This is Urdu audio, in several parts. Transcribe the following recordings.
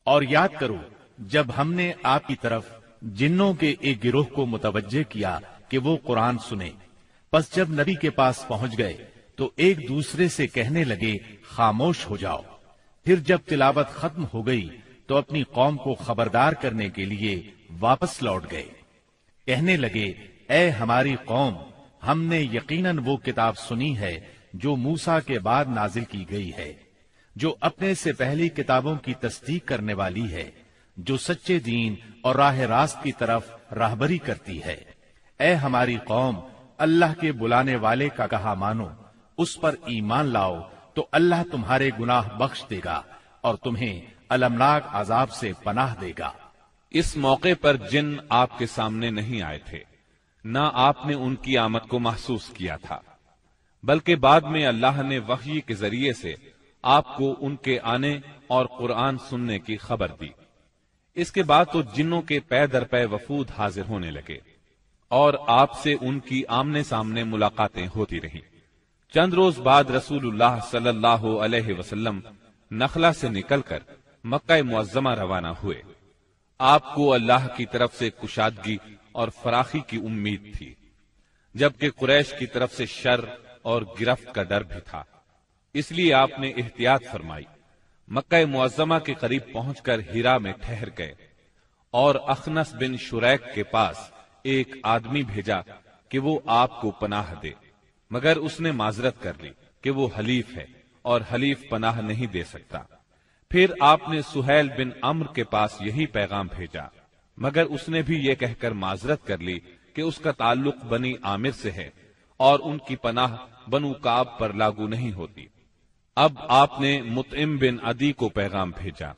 اور یاد کرو جب ہم نے آپ کی طرف جنوں کے ایک گروہ کو متوجہ کیا کہ وہ قرآن سنے، پس جب نبی کے پاس پہنچ گئے تو ایک دوسرے سے کہنے لگے خاموش ہو جاؤ۔ پھر جب تلاوت ختم ہو گئی تو اپنی قوم کو خبردار کرنے کے لیے واپس لوٹ گئے، کہنے لگے اے ہماری قوم، ہم نے یقیناً وہ کتاب سنی ہے جو موسیٰ کے بعد نازل کی گئی ہے، جو اپنے سے پہلی کتابوں کی تصدیق کرنے والی ہے، جو سچے دین اور راہ راست کی طرف راہبری کرتی ہے۔ اے ہماری قوم، اللہ کے بلانے والے کا کہا مانو، اس پر ایمان لاؤ تو اللہ تمہارے گناہ بخش دے گا اور تمہیں المناک عذاب سے پناہ دے گا۔ اس موقع پر جن آپ کے سامنے نہیں آئے تھے، نہ آپ نے ان کی آمد کو محسوس کیا تھا، بلکہ بعد میں اللہ نے وحی کے ذریعے سے آپ کو ان کے آنے اور قرآن سننے کی خبر دی۔ اس کے بعد تو جنوں کے پے در پے وفود حاضر ہونے لگے اور آپ سے ان کی آمنے سامنے ملاقاتیں ہوتی رہیں۔ چند روز بعد رسول اللہ صلی اللہ علیہ وسلم نخلا سے نکل کر مکہ معظمہ روانہ ہوئے۔ آپ کو اللہ کی طرف سے کشادگی اور فراخی کی امید تھی، جبکہ قریش کی طرف سے شر اور گرفت کا ڈر بھی تھا، اس لیے آپ نے احتیاط فرمائی۔ مکہ معظمہ کے قریب پہنچ کر ہیرا میں ٹھہر گئے اور اخنس بن شریک کے پاس ایک آدمی بھیجا کہ وہ آپ کو پناہ دے، مگر اس نے معذرت کر لی کہ وہ حلیف ہے اور حلیف پناہ نہیں دے سکتا۔ پھر آپ نے سہیل بن عمرو کے پاس یہی پیغام بھیجا، مگر اس نے بھی یہ کہہ کر معذرت کر لی کہ اس کا تعلق بنی عامر سے ہے اور ان کی پناہ بنو کعب پر لاگو نہیں ہوتی۔ اب آپ نے مطعم بن عدی کو پیغام بھیجا۔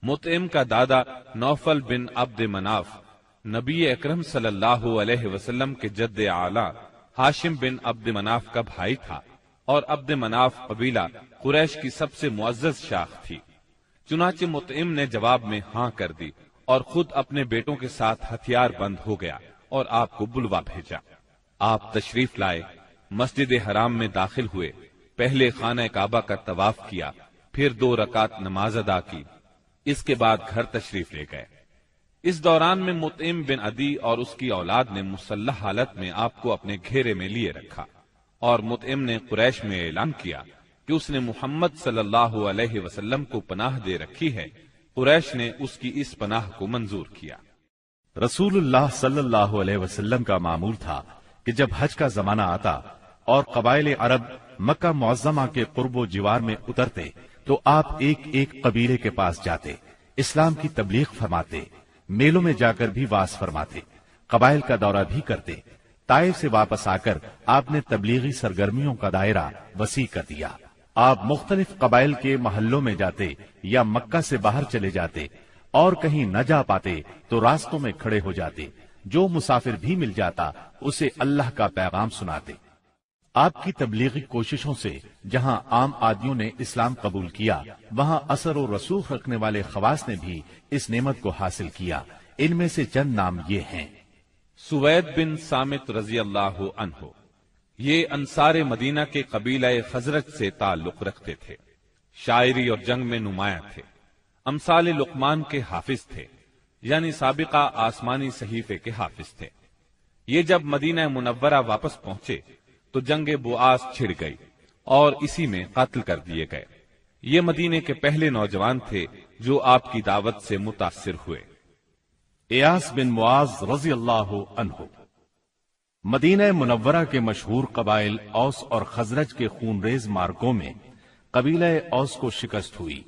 مطعم کا دادا نوفل بن عبد مناف نبی اکرم صلی اللہ علیہ وسلم کے جد اعلیٰ ہاشم بن عبد مناف کا بھائی تھا، اور عبد مناف قبیلہ قریش کی سب سے معزز شاخ تھی۔ چنانچہ مطعم نے جواب میں ہاں کر دی اور خود اپنے بیٹوں کے ساتھ ہتھیار بند ہو گیا اور آپ کو بلوا بھیجا۔ آپ تشریف لائے، مسجد حرام میں داخل ہوئے، پہلے خانہ کعبہ کا طواف کیا، پھر 2 رکعت نماز ادا کی، اس کے بعد گھر تشریف لے گئے۔ اس دوران میں مطعم بن عدی اور اس کی اولاد نے مسلح حالت میں آپ کو اپنے گھیرے میں لیے رکھا، اور مطعم نے قریش میں اعلان کیا کہ اس نے محمد صلی اللہ علیہ وسلم کو پناہ دے رکھی ہے۔ قریش نے اس کی اس پناہ کو منظور کیا۔ رسول اللہ صلی اللہ علیہ وسلم کا معمول تھا کہ جب حج کا زمانہ آتا اور قبائل عرب مکہ معظمہ کے قرب و جوار میں اترتے تو آپ ایک ایک قبیلے کے پاس جاتے، اسلام کی تبلیغ فرماتے، میلوں میں جا کر بھی واعظ فرماتے، قبائل کا دورہ بھی کرتے۔ طائف سے واپس آ کر آپ نے تبلیغی سرگرمیوں کا دائرہ وسیع کر دیا۔ آپ مختلف قبائل کے محلوں میں جاتے یا مکہ سے باہر چلے جاتے، اور کہیں نہ جا پاتے تو راستوں میں کھڑے ہو جاتے، جو مسافر بھی مل جاتا اسے اللہ کا پیغام سناتے۔ آپ کی تبلیغی کوششوں سے جہاں عام آدمیوں نے اسلام قبول کیا، وہاں اثر و رسوخ رکھنے والے خواص نے بھی اس نعمت کو حاصل کیا۔ ان میں سے چند نام یہ ہیں۔ سوید بن صامت رضی اللہ عنہ، یہ انصار مدینہ کے قبیلہ خزرج سے تعلق رکھتے تھے، شاعری اور جنگ میں نمایاں تھے، امثال لقمان کے حافظ تھے، یعنی سابقہ آسمانی صحیفے کے حافظ تھے۔ یہ جب مدینہ منورہ واپس پہنچے تو جنگ بؤاس چھڑ گئی اور اسی میں قتل کر دیے گئے۔ یہ مدینے کے پہلے نوجوان تھے جو آپ کی دعوت سے متاثر ہوئے۔ ایاس بن معاذ رضی اللہ عنہ، مدینہ منورہ کے مشہور قبائل اوس اور خزرج کے خونریز مارکوں میں قبیلہ اوس کو شکست ہوئی،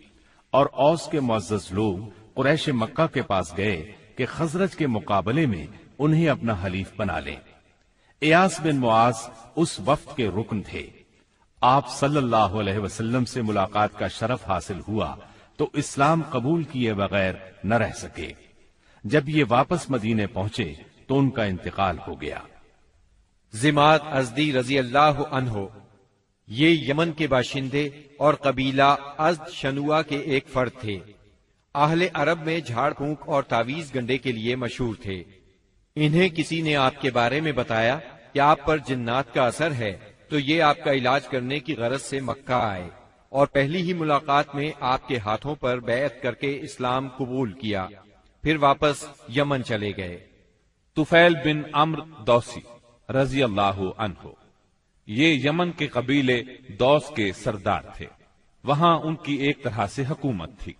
اور اوس کے معزز لوگ قریش مکہ کے پاس گئے کہ خزرج کے مقابلے میں انہیں اپنا حلیف بنا لیں۔ ایاس بن معاذ اس وفد کے رکن تھے۔ آپ صلی اللہ علیہ وسلم سے ملاقات کا شرف حاصل ہوا تو اسلام قبول کیے بغیر نہ رہ سکے۔ جب یہ واپس مدینے پہنچے تو ان کا انتقال ہو گیا۔ زماد ازدی رضی اللہ عنہ، یہ یمن کے باشندے اور قبیلہ ازد شنوا کے ایک فرد تھے۔ اہل عرب میں جھاڑ پھونک اور تعویذ گنڈے کے لیے مشہور تھے۔ انہیں کسی نے آپ کے بارے میں بتایا کہ آپ پر جنات کا اثر ہے، تو یہ آپ کا علاج کرنے کی غرض سے مکہ آئے اور پہلی ہی ملاقات میں آپ کے ہاتھوں پر بیعت کر کے اسلام قبول کیا، پھر واپس یمن چلے گئے۔ طفیل بن عمرو دوسی رضی اللہ عنہ، یہ یمن کے قبیلے دوس کے سردار تھے۔ وہاں ان کی ایک طرح سے حکومت تھی،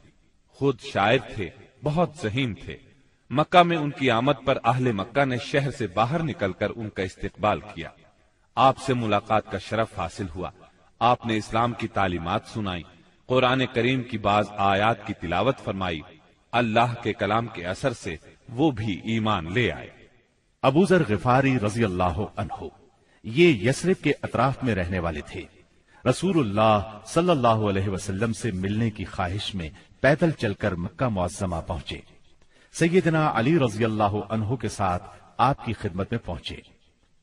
خود شاعر تھے، بہت ذہین تھے۔ مکہ میں ان کی آمد پر اہل مکہ نے شہر سے باہر نکل کر ان کا استقبال کیا۔ آپ سے ملاقات کا شرف حاصل ہوا۔ آپ نے اسلام کی تعلیمات سنائی، قرآن کریم کی بعض آیات کی تلاوت فرمائی۔ اللہ کے کلام کے اثر سے وہ بھی ایمان لے آئے۔ ابو ذر غفاری رضی اللہ عنہ یہ یثرب کے اطراف میں رہنے والے تھے۔ رسول اللہ صلی اللہ علیہ وسلم سے ملنے کی خواہش میں پیدل چل کر مکہ معظمہ پہنچے۔ سیدنا علی رضی اللہ عنہ کے ساتھ آپ کی خدمت میں پہنچے۔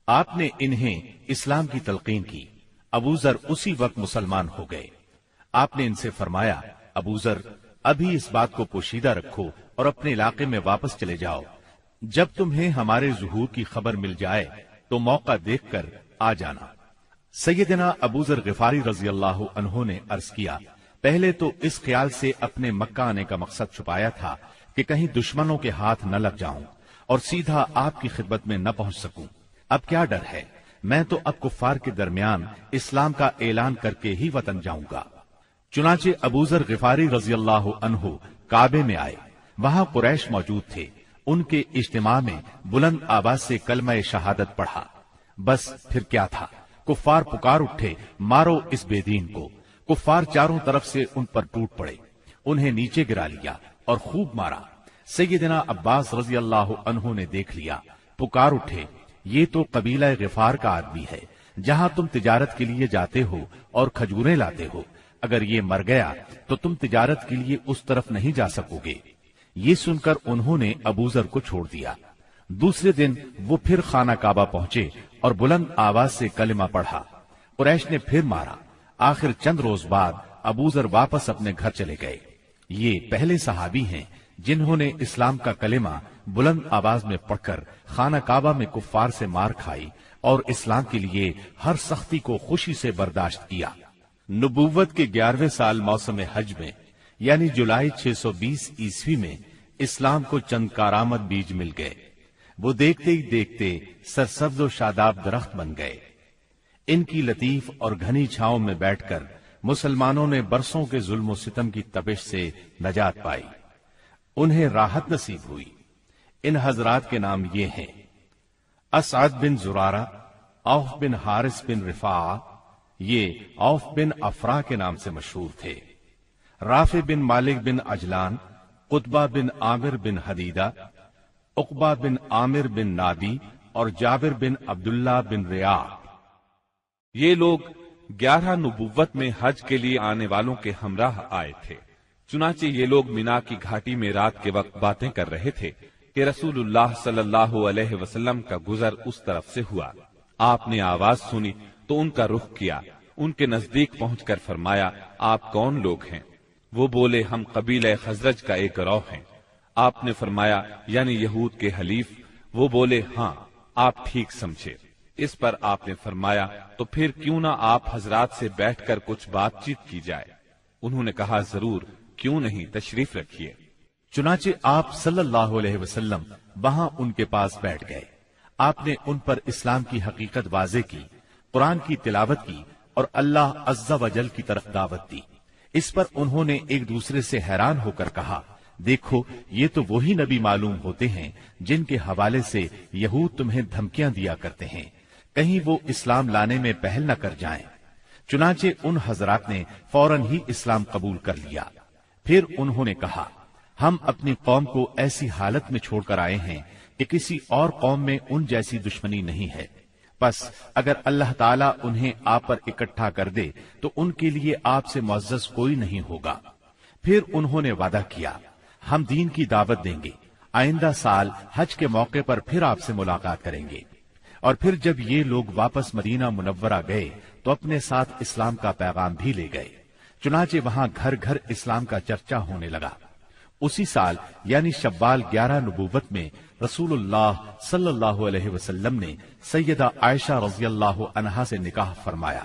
آپ نے انہیں اسلام کی تلقین کی۔ ابو ذر اسی وقت مسلمان ہو گئے۔ آپ نے ان سے فرمایا، ابو ذر ابھی اس بات کو پوشیدہ رکھو اور اپنے علاقے میں واپس چلے جاؤ۔ جب تمہیں ہمارے ظہور کی خبر مل جائے تو موقع دیکھ کر آ جانا۔ سیدنا ابو ذر غفاری رضی اللہ عنہ نے عرض کیا، پہلے تو اس خیال سے اپنے مکہ آنے کا مقصد چھپایا تھا کہ کہیں دشمنوں کے ہاتھ نہ لگ جاؤں اور سیدھا آپ کی خدمت میں نہ پہنچ سکوں۔ اب کیا ڈر ہے، میں تو اب کفار کے درمیان اسلام کا اعلان کر کے ہی وطن جاؤں گا۔ چنانچہ ابو ذر غفاری رضی اللہ عنہ کعبے میں آئے۔ وہاں قریش موجود تھے۔ ان کے اجتماع میں بلند آواز سے کلمہ شہادت پڑھا۔ بس پھر کیا تھا، کفار پکار اٹھے، مارو اس بے دین کو۔ کفار چاروں طرف سے ان پر ٹوٹ پڑے، انہیں نیچے گرا لیا اور خوب مارا۔ سیدنا عباس رضی اللہ عنہ نے دیکھ لیا، پکار اٹھے، یہ تو قبیلہ غفار کا آدمی ہے، جہاں تم تجارت کے لیے جاتے ہو اور کھجوریں لاتے ہو، اگر یہ مر گیا تو تم تجارت کے لیے اس طرف نہیں جا سکو گے۔ یہ سن کر انہوں نے ابو ذر کو چھوڑ دیا۔ دوسرے دن وہ پھر خانہ کعبہ پہنچے اور بلند آواز سے کلمہ پڑھا۔ قریش نے پھر مارا۔ آخر چند روز بعد ابو ذر واپس اپنے گھر چلے گئے۔ یہ پہلے صحابی ہیں جنہوں نے اسلام کا کلمہ بلند آواز میں پڑھ کر خانہ کعبہ میں کفار سے مار کھائی اور اسلام کے لیے ہر سختی کو خوشی سے برداشت کیا۔ نبوت کے 11ویں سال موسم حج میں یعنی جولائی 620 عیسوی میں اسلام کو چند کارآمد بیج مل گئے۔ وہ دیکھتے ہی دیکھتے سرسبز و شاداب درخت بن گئے۔ ان کی لطیف اور گھنی چھاؤں میں بیٹھ کر مسلمانوں نے برسوں کے ظلم و ستم کی تپش سے نجات پائی، انہیں راحت نصیب ہوئی۔ ان حضرات کے نام یہ ہیں: اسعد بن زرارہ، اوف بن حارث بن رفاعہ، یہ اوف بن افرا کے نام سے مشہور تھے، رافع بن مالک بن عجلان، قطبہ بن عامر بن حدیدہ، عقبہ بن عامر بن نادی اور جابر بن عبداللہ بن ریاح۔ یہ لوگ 11 نبوت میں حج کے لیے آنے والوں کے ہمراہ آئے تھے۔ چنانچہ یہ لوگ مینا کی گھاٹی میں رات کے وقت باتیں کر رہے تھے کہ رسول اللہ صلی اللہ علیہ وسلم کا گزر اس طرف سے ہوا۔ آپ نے آواز سنی تو ان کا رخ کیا، ان کے نزدیک پہنچ کر فرمایا، آپ کون لوگ ہیں؟ وہ بولے، ہم قبیلہ خزرج کا ایک گروہ ہیں۔ آپ نے فرمایا، یعنی یہود کے حلیف؟ وہ بولے، ہاں، آپ ٹھیک سمجھے۔ اس پر آپ نے فرمایا، تو پھر کیوں نہ آپ حضرات سے بیٹھ کر کچھ بات چیت کی جائے؟ انہوں نے کہا، ضرور، کیوں نہیں، تشریف رکھیے۔ چنانچہ آپ صلی اللہ علیہ وسلم وہاں ان کے پاس بیٹھ گئے۔ آپ نے ان پر اسلام کی حقیقت واضح کی، قرآن کی تلاوت کی اور اللہ عز و جل کی طرف دعوت دی۔ اس پر انہوں نے ایک دوسرے سے حیران ہو کر کہا، دیکھو، یہ تو وہی نبی معلوم ہوتے ہیں جن کے حوالے سے یہود تمہیں دھمکیاں دیا کرتے ہیں، کہیں وہ اسلام لانے میں پہل نہ کر جائیں۔ چنانچہ ان حضرات نے فوراً ہی اسلام قبول کر لیا۔ پھر انہوں نے کہا، ہم اپنی قوم کو ایسی حالت میں چھوڑ کر آئے ہیں کہ کسی اور قوم میں ان جیسی دشمنی نہیں ہے، بس اگر اللہ تعالیٰ انہیں آپ پر اکٹھا کر دے تو ان کے لیے آپ سے معزز کوئی نہیں ہوگا۔ پھر انہوں نے وعدہ کیا، ہم دین کی دعوت دیں گے، آئندہ سال حج کے موقع پر پھر آپ سے ملاقات کریں گے۔ اور پھر جب یہ لوگ واپس مدینہ منورہ گئے تو اپنے ساتھ اسلام کا پیغام بھی لے گئے۔ چنانچہ وہاں گھر گھر اسلام کا چرچا ہونے لگا۔ اسی سال یعنی شوال 11 نبوت میں رسول اللہ صلی اللہ علیہ وسلم نے سیدہ عائشہ رضی اللہ عنہا سے نکاح فرمایا۔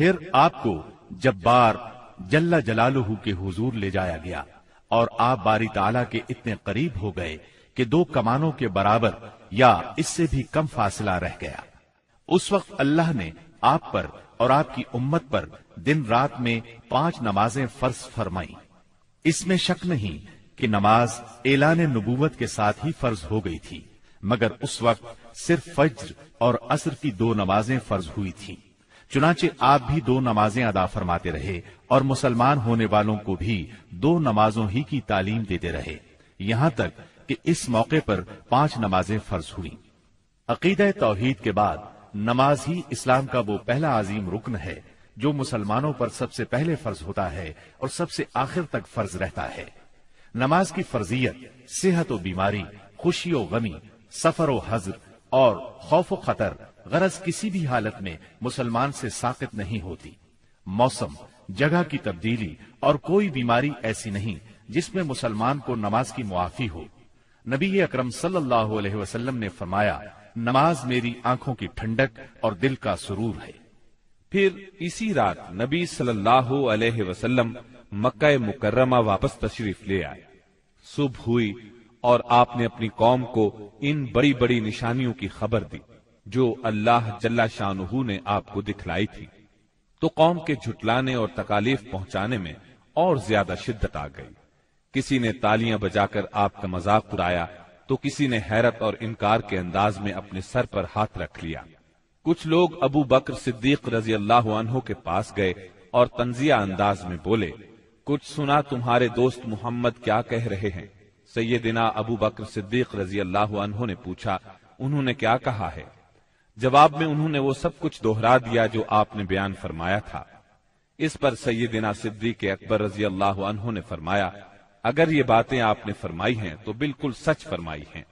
پھر آپ کو جبار جل جلالہ کے حضور لے جایا گیا اور آپ باری تعالیٰ کے اتنے قریب ہو گئے کہ 2 کمانوں کے برابر یا اس سے بھی کم فاصلہ رہ گیا۔ اس وقت اللہ نے آپ پر اور آپ کی امت پر دن رات میں 5 نمازیں فرض فرمائیں۔ اس میں شک نہیں کہ نماز اعلان نبوت کے ساتھ ہی فرض ہو گئی تھی، مگر اس وقت صرف فجر اور عصر کی 2 نمازیں فرض ہوئی تھیں۔ چنانچہ آپ بھی 2 نمازیں ادا فرماتے رہے اور مسلمان ہونے والوں کو بھی 2 نمازوں ہی کی تعلیم دیتے رہے، یہاں تک کہ اس موقع پر 5 نمازیں فرض ہوئیں۔ عقیدہ توحید کے بعد نماز ہی اسلام کا وہ پہلا عظیم رکن ہے جو مسلمانوں پر سب سے پہلے فرض ہوتا ہے اور سب سے آخر تک فرض رہتا ہے۔ نماز کی فرضیت صحت و بیماری، خوشی و غمی، سفر و حضر اور خوف و خطر غرض کسی بھی حالت میں مسلمان سے ساقط نہیں ہوتی۔ موسم، جگہ کی تبدیلی اور کوئی بیماری ایسی نہیں جس میں مسلمان کو نماز کی معافی ہو۔ نبی اکرم صلی اللہ علیہ وسلم نے فرمایا، نماز میری آنکھوں کی ٹھنڈک اور دل کا سرور ہے۔ پھر اسی رات نبی صلی اللہ علیہ وسلم مکہ مکرمہ واپس تشریف لے آئے۔ صبح ہوئی اور آپ نے اپنی قوم کو ان بڑی بڑی نشانیوں کی خبر دی جو اللہ جل شانہ نے آپ کو دکھلائی تھی، تو قوم کے جھٹلانے اور تکالیف پہنچانے میں اور زیادہ شدت آ گئی۔ کسی نے تالیاں بجا کر آپ کا مذاق اڑایا تو کسی نے حیرت اور انکار کے انداز میں اپنے سر پر ہاتھ رکھ لیا۔ کچھ لوگ ابو بکر صدیق رضی اللہ عنہ کے پاس گئے اور تنزیہ انداز میں بولے، کچھ سنا تمہارے دوست محمد کیا کہہ رہے ہیں؟ سیدنا ابو بکر صدیق رضی اللہ عنہ نے پوچھا، انہوں نے کیا کہا ہے؟ جواب میں انہوں نے وہ سب کچھ دوہرا دیا جو آپ نے بیان فرمایا تھا۔ اس پر سیدنا صدیق اکبر رضی اللہ عنہ نے فرمایا، اگر یہ باتیں آپ نے فرمائی ہیں تو بالکل سچ فرمائی ہیں۔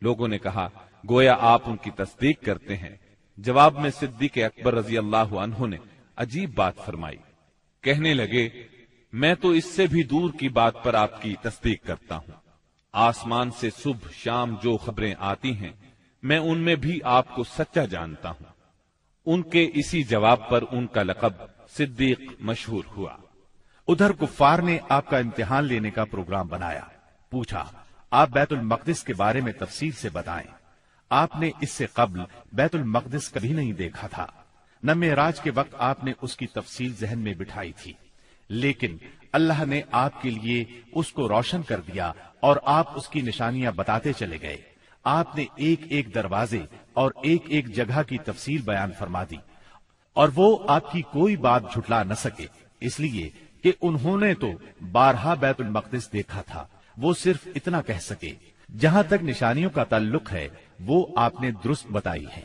لوگوں نے کہا، گویا آپ ان کی تصدیق کرتے ہیں۔ جواب میں صدیق اکبر رضی اللہ عنہ نے عجیب بات فرمائی، کہنے لگے، میں تو اس سے بھی دور کی بات پر آپ کی تصدیق کرتا ہوں۔ آسمان سے صبح شام جو خبریں آتی ہیں میں ان میں بھی آپ کو سچا جانتا ہوں۔ ان کے اسی جواب پر ان کا لقب صدیق مشہور ہوا۔ ادھر کفار نے آپ کا امتحان لینے کا پروگرام بنایا۔ پوچھا، آپ بیت المقدس کے بارے میں تفصیل سے بتائیں۔ آپ نے اس سے قبل بیت المقدس کبھی نہیں دیکھا تھا، نہ معراج کے وقت آپ نے اس کی تفصیل ذہن میں بٹھائی تھی، لیکن اللہ نے آپ کے لیے اس کو روشن کر دیا اور آپ اس کی نشانیاں بتاتے چلے گئے۔ آپ نے ایک ایک دروازے اور ایک ایک جگہ کی تفصیل بیان فرما دی، اور وہ آپ کی کوئی بات جھٹلا نہ سکے، اس لیے کہ انہوں نے تو بارہا بیت المقدس دیکھا تھا۔ وہ صرف اتنا کہہ سکے، جہاں تک نشانیوں کا تعلق ہے وہ آپ نے درست بتائی ہے۔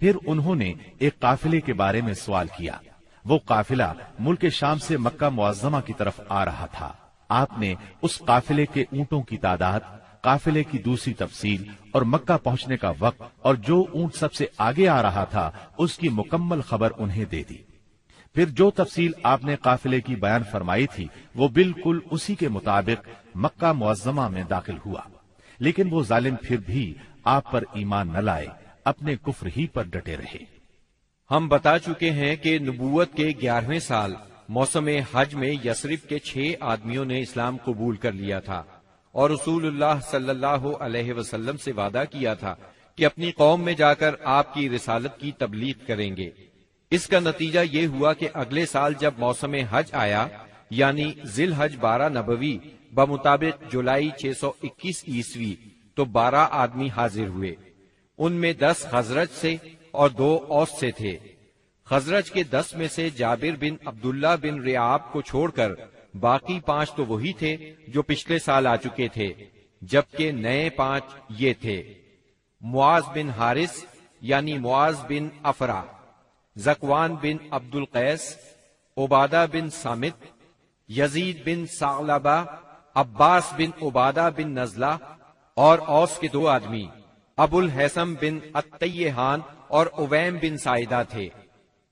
پھر انہوں نے ایک قافلے کے بارے میں سوال کیا۔ وہ قافلہ ملک شام سے مکہ معظمہ کی طرف آ رہا تھا۔ آپ نے اس قافلے کے اونٹوں کی تعداد، قافلے کی دوسری تفصیل اور مکہ پہنچنے کا وقت اور جو اونٹ سب سے آگے آ رہا تھا اس کی مکمل خبر انہیں دے دی۔ پھر جو تفصیل آپ نے قافلے کی بیان فرمائی تھی وہ بالکل اسی کے مطابق مکہ معظمہ میں داخل ہوا، لیکن وہ ظالم پھر بھی آپ پر ایمان نہ لائے، اپنے کفر ہی پر ڈٹے رہے۔ ہم بتا چکے ہیں کہ نبوت کے 11ویں سال موسم حج میں یثرب کے 6 آدمیوں نے اسلام قبول کر لیا تھا اور رسول اللہ صلی اللہ علیہ وسلم سے وعدہ کیا تھا کہ اپنی قوم میں جا کر آپ کی رسالت کی تبلیغ کریں گے۔ اس کا نتیجہ یہ ہوا کہ اگلے سال جب موسم حج آیا، یعنی ذی الحج 12 نبوی بمطابق جولائی 621 عیسوی، تو 12 آدمی حاضر ہوئے۔ ان میں 10 خزرج سے اور 2 اوس سے تھے۔ خزرج کے 10 میں سے جابر بن عبداللہ بن ریعاب کو چھوڑ کر باقی 5 تو وہی تھے جو پچھلے سال آ چکے تھے، جبکہ نئے 5 یہ تھے: معاذ بن حارث یعنی معاذ بن افرا، زکوان بن عبد القیس، عبادہ بن سامت، یزید بن ثعلبہ، عباس بن عبادہ بن نزلہ، اور اوس کے 2 آدمی ابو الحسم بن التیہان اور اویم بن سائدہ تھے۔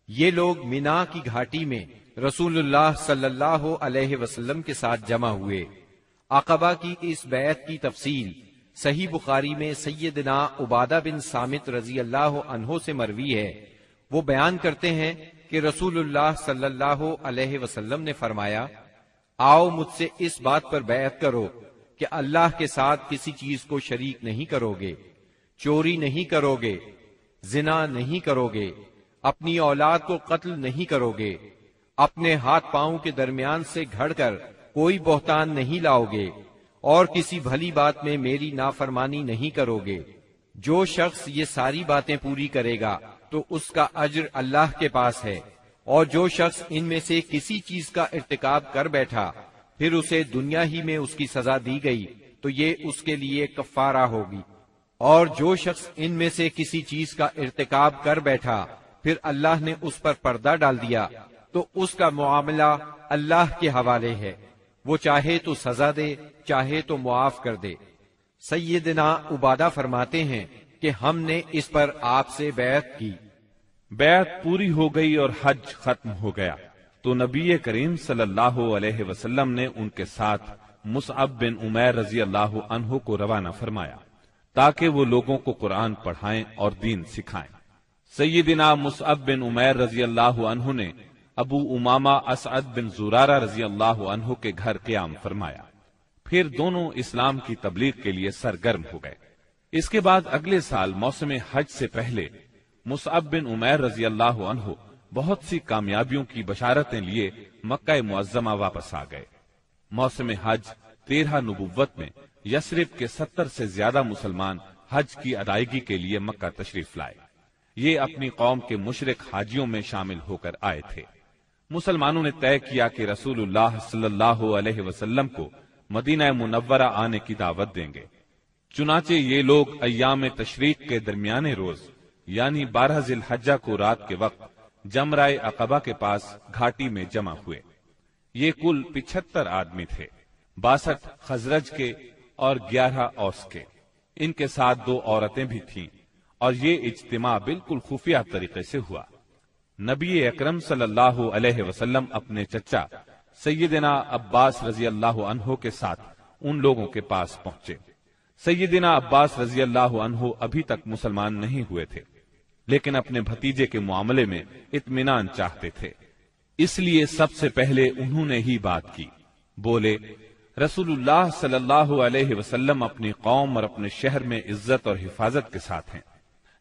یہ لوگ مینا کی گھاٹی میں رسول اللہ صلی اللہ علیہ وسلم کے ساتھ جمع ہوئے۔ عقبہ کی اس بیعت کی تفصیل صحیح بخاری میں سیدنا عبادہ بن سامت رضی اللہ عنہ سے مروی ہے۔ وہ بیان کرتے ہیں کہ رسول اللہ صلی اللہ علیہ وسلم نے فرمایا، آؤ مجھ سے اس بات پر بیعت کرو کہ اللہ کے ساتھ کسی چیز کو شریک نہیں کرو گے، چوری نہیں کرو گے، زنا نہیں کرو گے، اپنی اولاد کو قتل نہیں کرو گے، اپنے ہاتھ پاؤں کے درمیان سے گھڑ کر کوئی بہتان نہیں لاؤ گے، اور کسی بھلی بات میں میری نافرمانی نہیں کرو گے۔ جو شخص یہ ساری باتیں پوری کرے گا تو اس کا اجر اللہ کے پاس ہے، اور جو شخص ان میں سے کسی چیز کا ارتکاب کر بیٹھا پھر اسے دنیا ہی میں اس کی سزا دی گئی تو یہ اس کے لیے کفارہ ہوگی، اور جو شخص ان میں سے کسی چیز کا ارتکاب کر بیٹھا پھر اللہ نے اس پر پردہ ڈال دیا تو اس کا معاملہ اللہ کے حوالے ہے، وہ چاہے تو سزا دے چاہے تو معاف کر دے۔ سیدنا عبادہ فرماتے ہیں کہ ہم نے اس پر آپ سے بیعت کی، بیعت پوری ہو گئی اور حج ختم ہو گیا تو نبی کریم صلی اللہ علیہ وسلم نے ان کے ساتھ مصعب بن عمیر رضی اللہ عنہ کو روانہ فرمایا تاکہ وہ لوگوں کو قرآن پڑھائیں اور دین سکھائیں۔ سیدنا مصعب بن عمیر رضی اللہ عنہ نے ابو امامہ اسعد بن زرارہ رضی اللہ عنہ کے گھر قیام فرمایا، پھر دونوں اسلام کی تبلیغ کے لیے سرگرم ہو گئے۔ اس کے بعد اگلے سال موسم حج سے پہلے مصعب بن عمیر رضی اللہ عنہ بہت سی کامیابیوں کی بشارتیں لیے مکہ معظمہ واپس آ گئے۔ موسم حج 13 نبوت میں یثرب کے 70 سے زیادہ مسلمان حج کی ادائیگی کے لیے مکہ تشریف لائے۔ یہ اپنی قوم کے مشرک حاجیوں میں شامل ہو کر آئے تھے۔ مسلمانوں نے طے کیا کہ رسول اللہ صلی اللہ علیہ وسلم کو مدینہ منورہ آنے کی دعوت دیں گے، چنانچہ یہ لوگ ایام تشریق کے درمیانے روز یعنی 12 ذی الحجہ کو رات کے وقت جمرہ عقبہ کے پاس گھاٹی میں جمع ہوئے۔ یہ کل 75 آدمی تھے، 62 خزرج کے اور 11 اوس کے، ان کے ساتھ 2 عورتیں بھی تھیں، اور یہ اجتماع بالکل خفیہ طریقے سے ہوا۔ نبی اکرم صلی اللہ علیہ وسلم اپنے چچا سیدنا عباس رضی اللہ عنہ کے ساتھ ان لوگوں کے پاس پہنچے۔ سیدنا عباس رضی اللہ عنہ ابھی تک مسلمان نہیں ہوئے تھے، لیکن اپنے بھتیجے کے معاملے میں اطمینان چاہتے تھے، اس لیے سب سے پہلے انہوں نے ہی بات کی۔ بولے، رسول اللہ صلی اللہ علیہ وسلم اپنی قوم اور اپنے شہر میں عزت اور حفاظت کے ساتھ ہیں،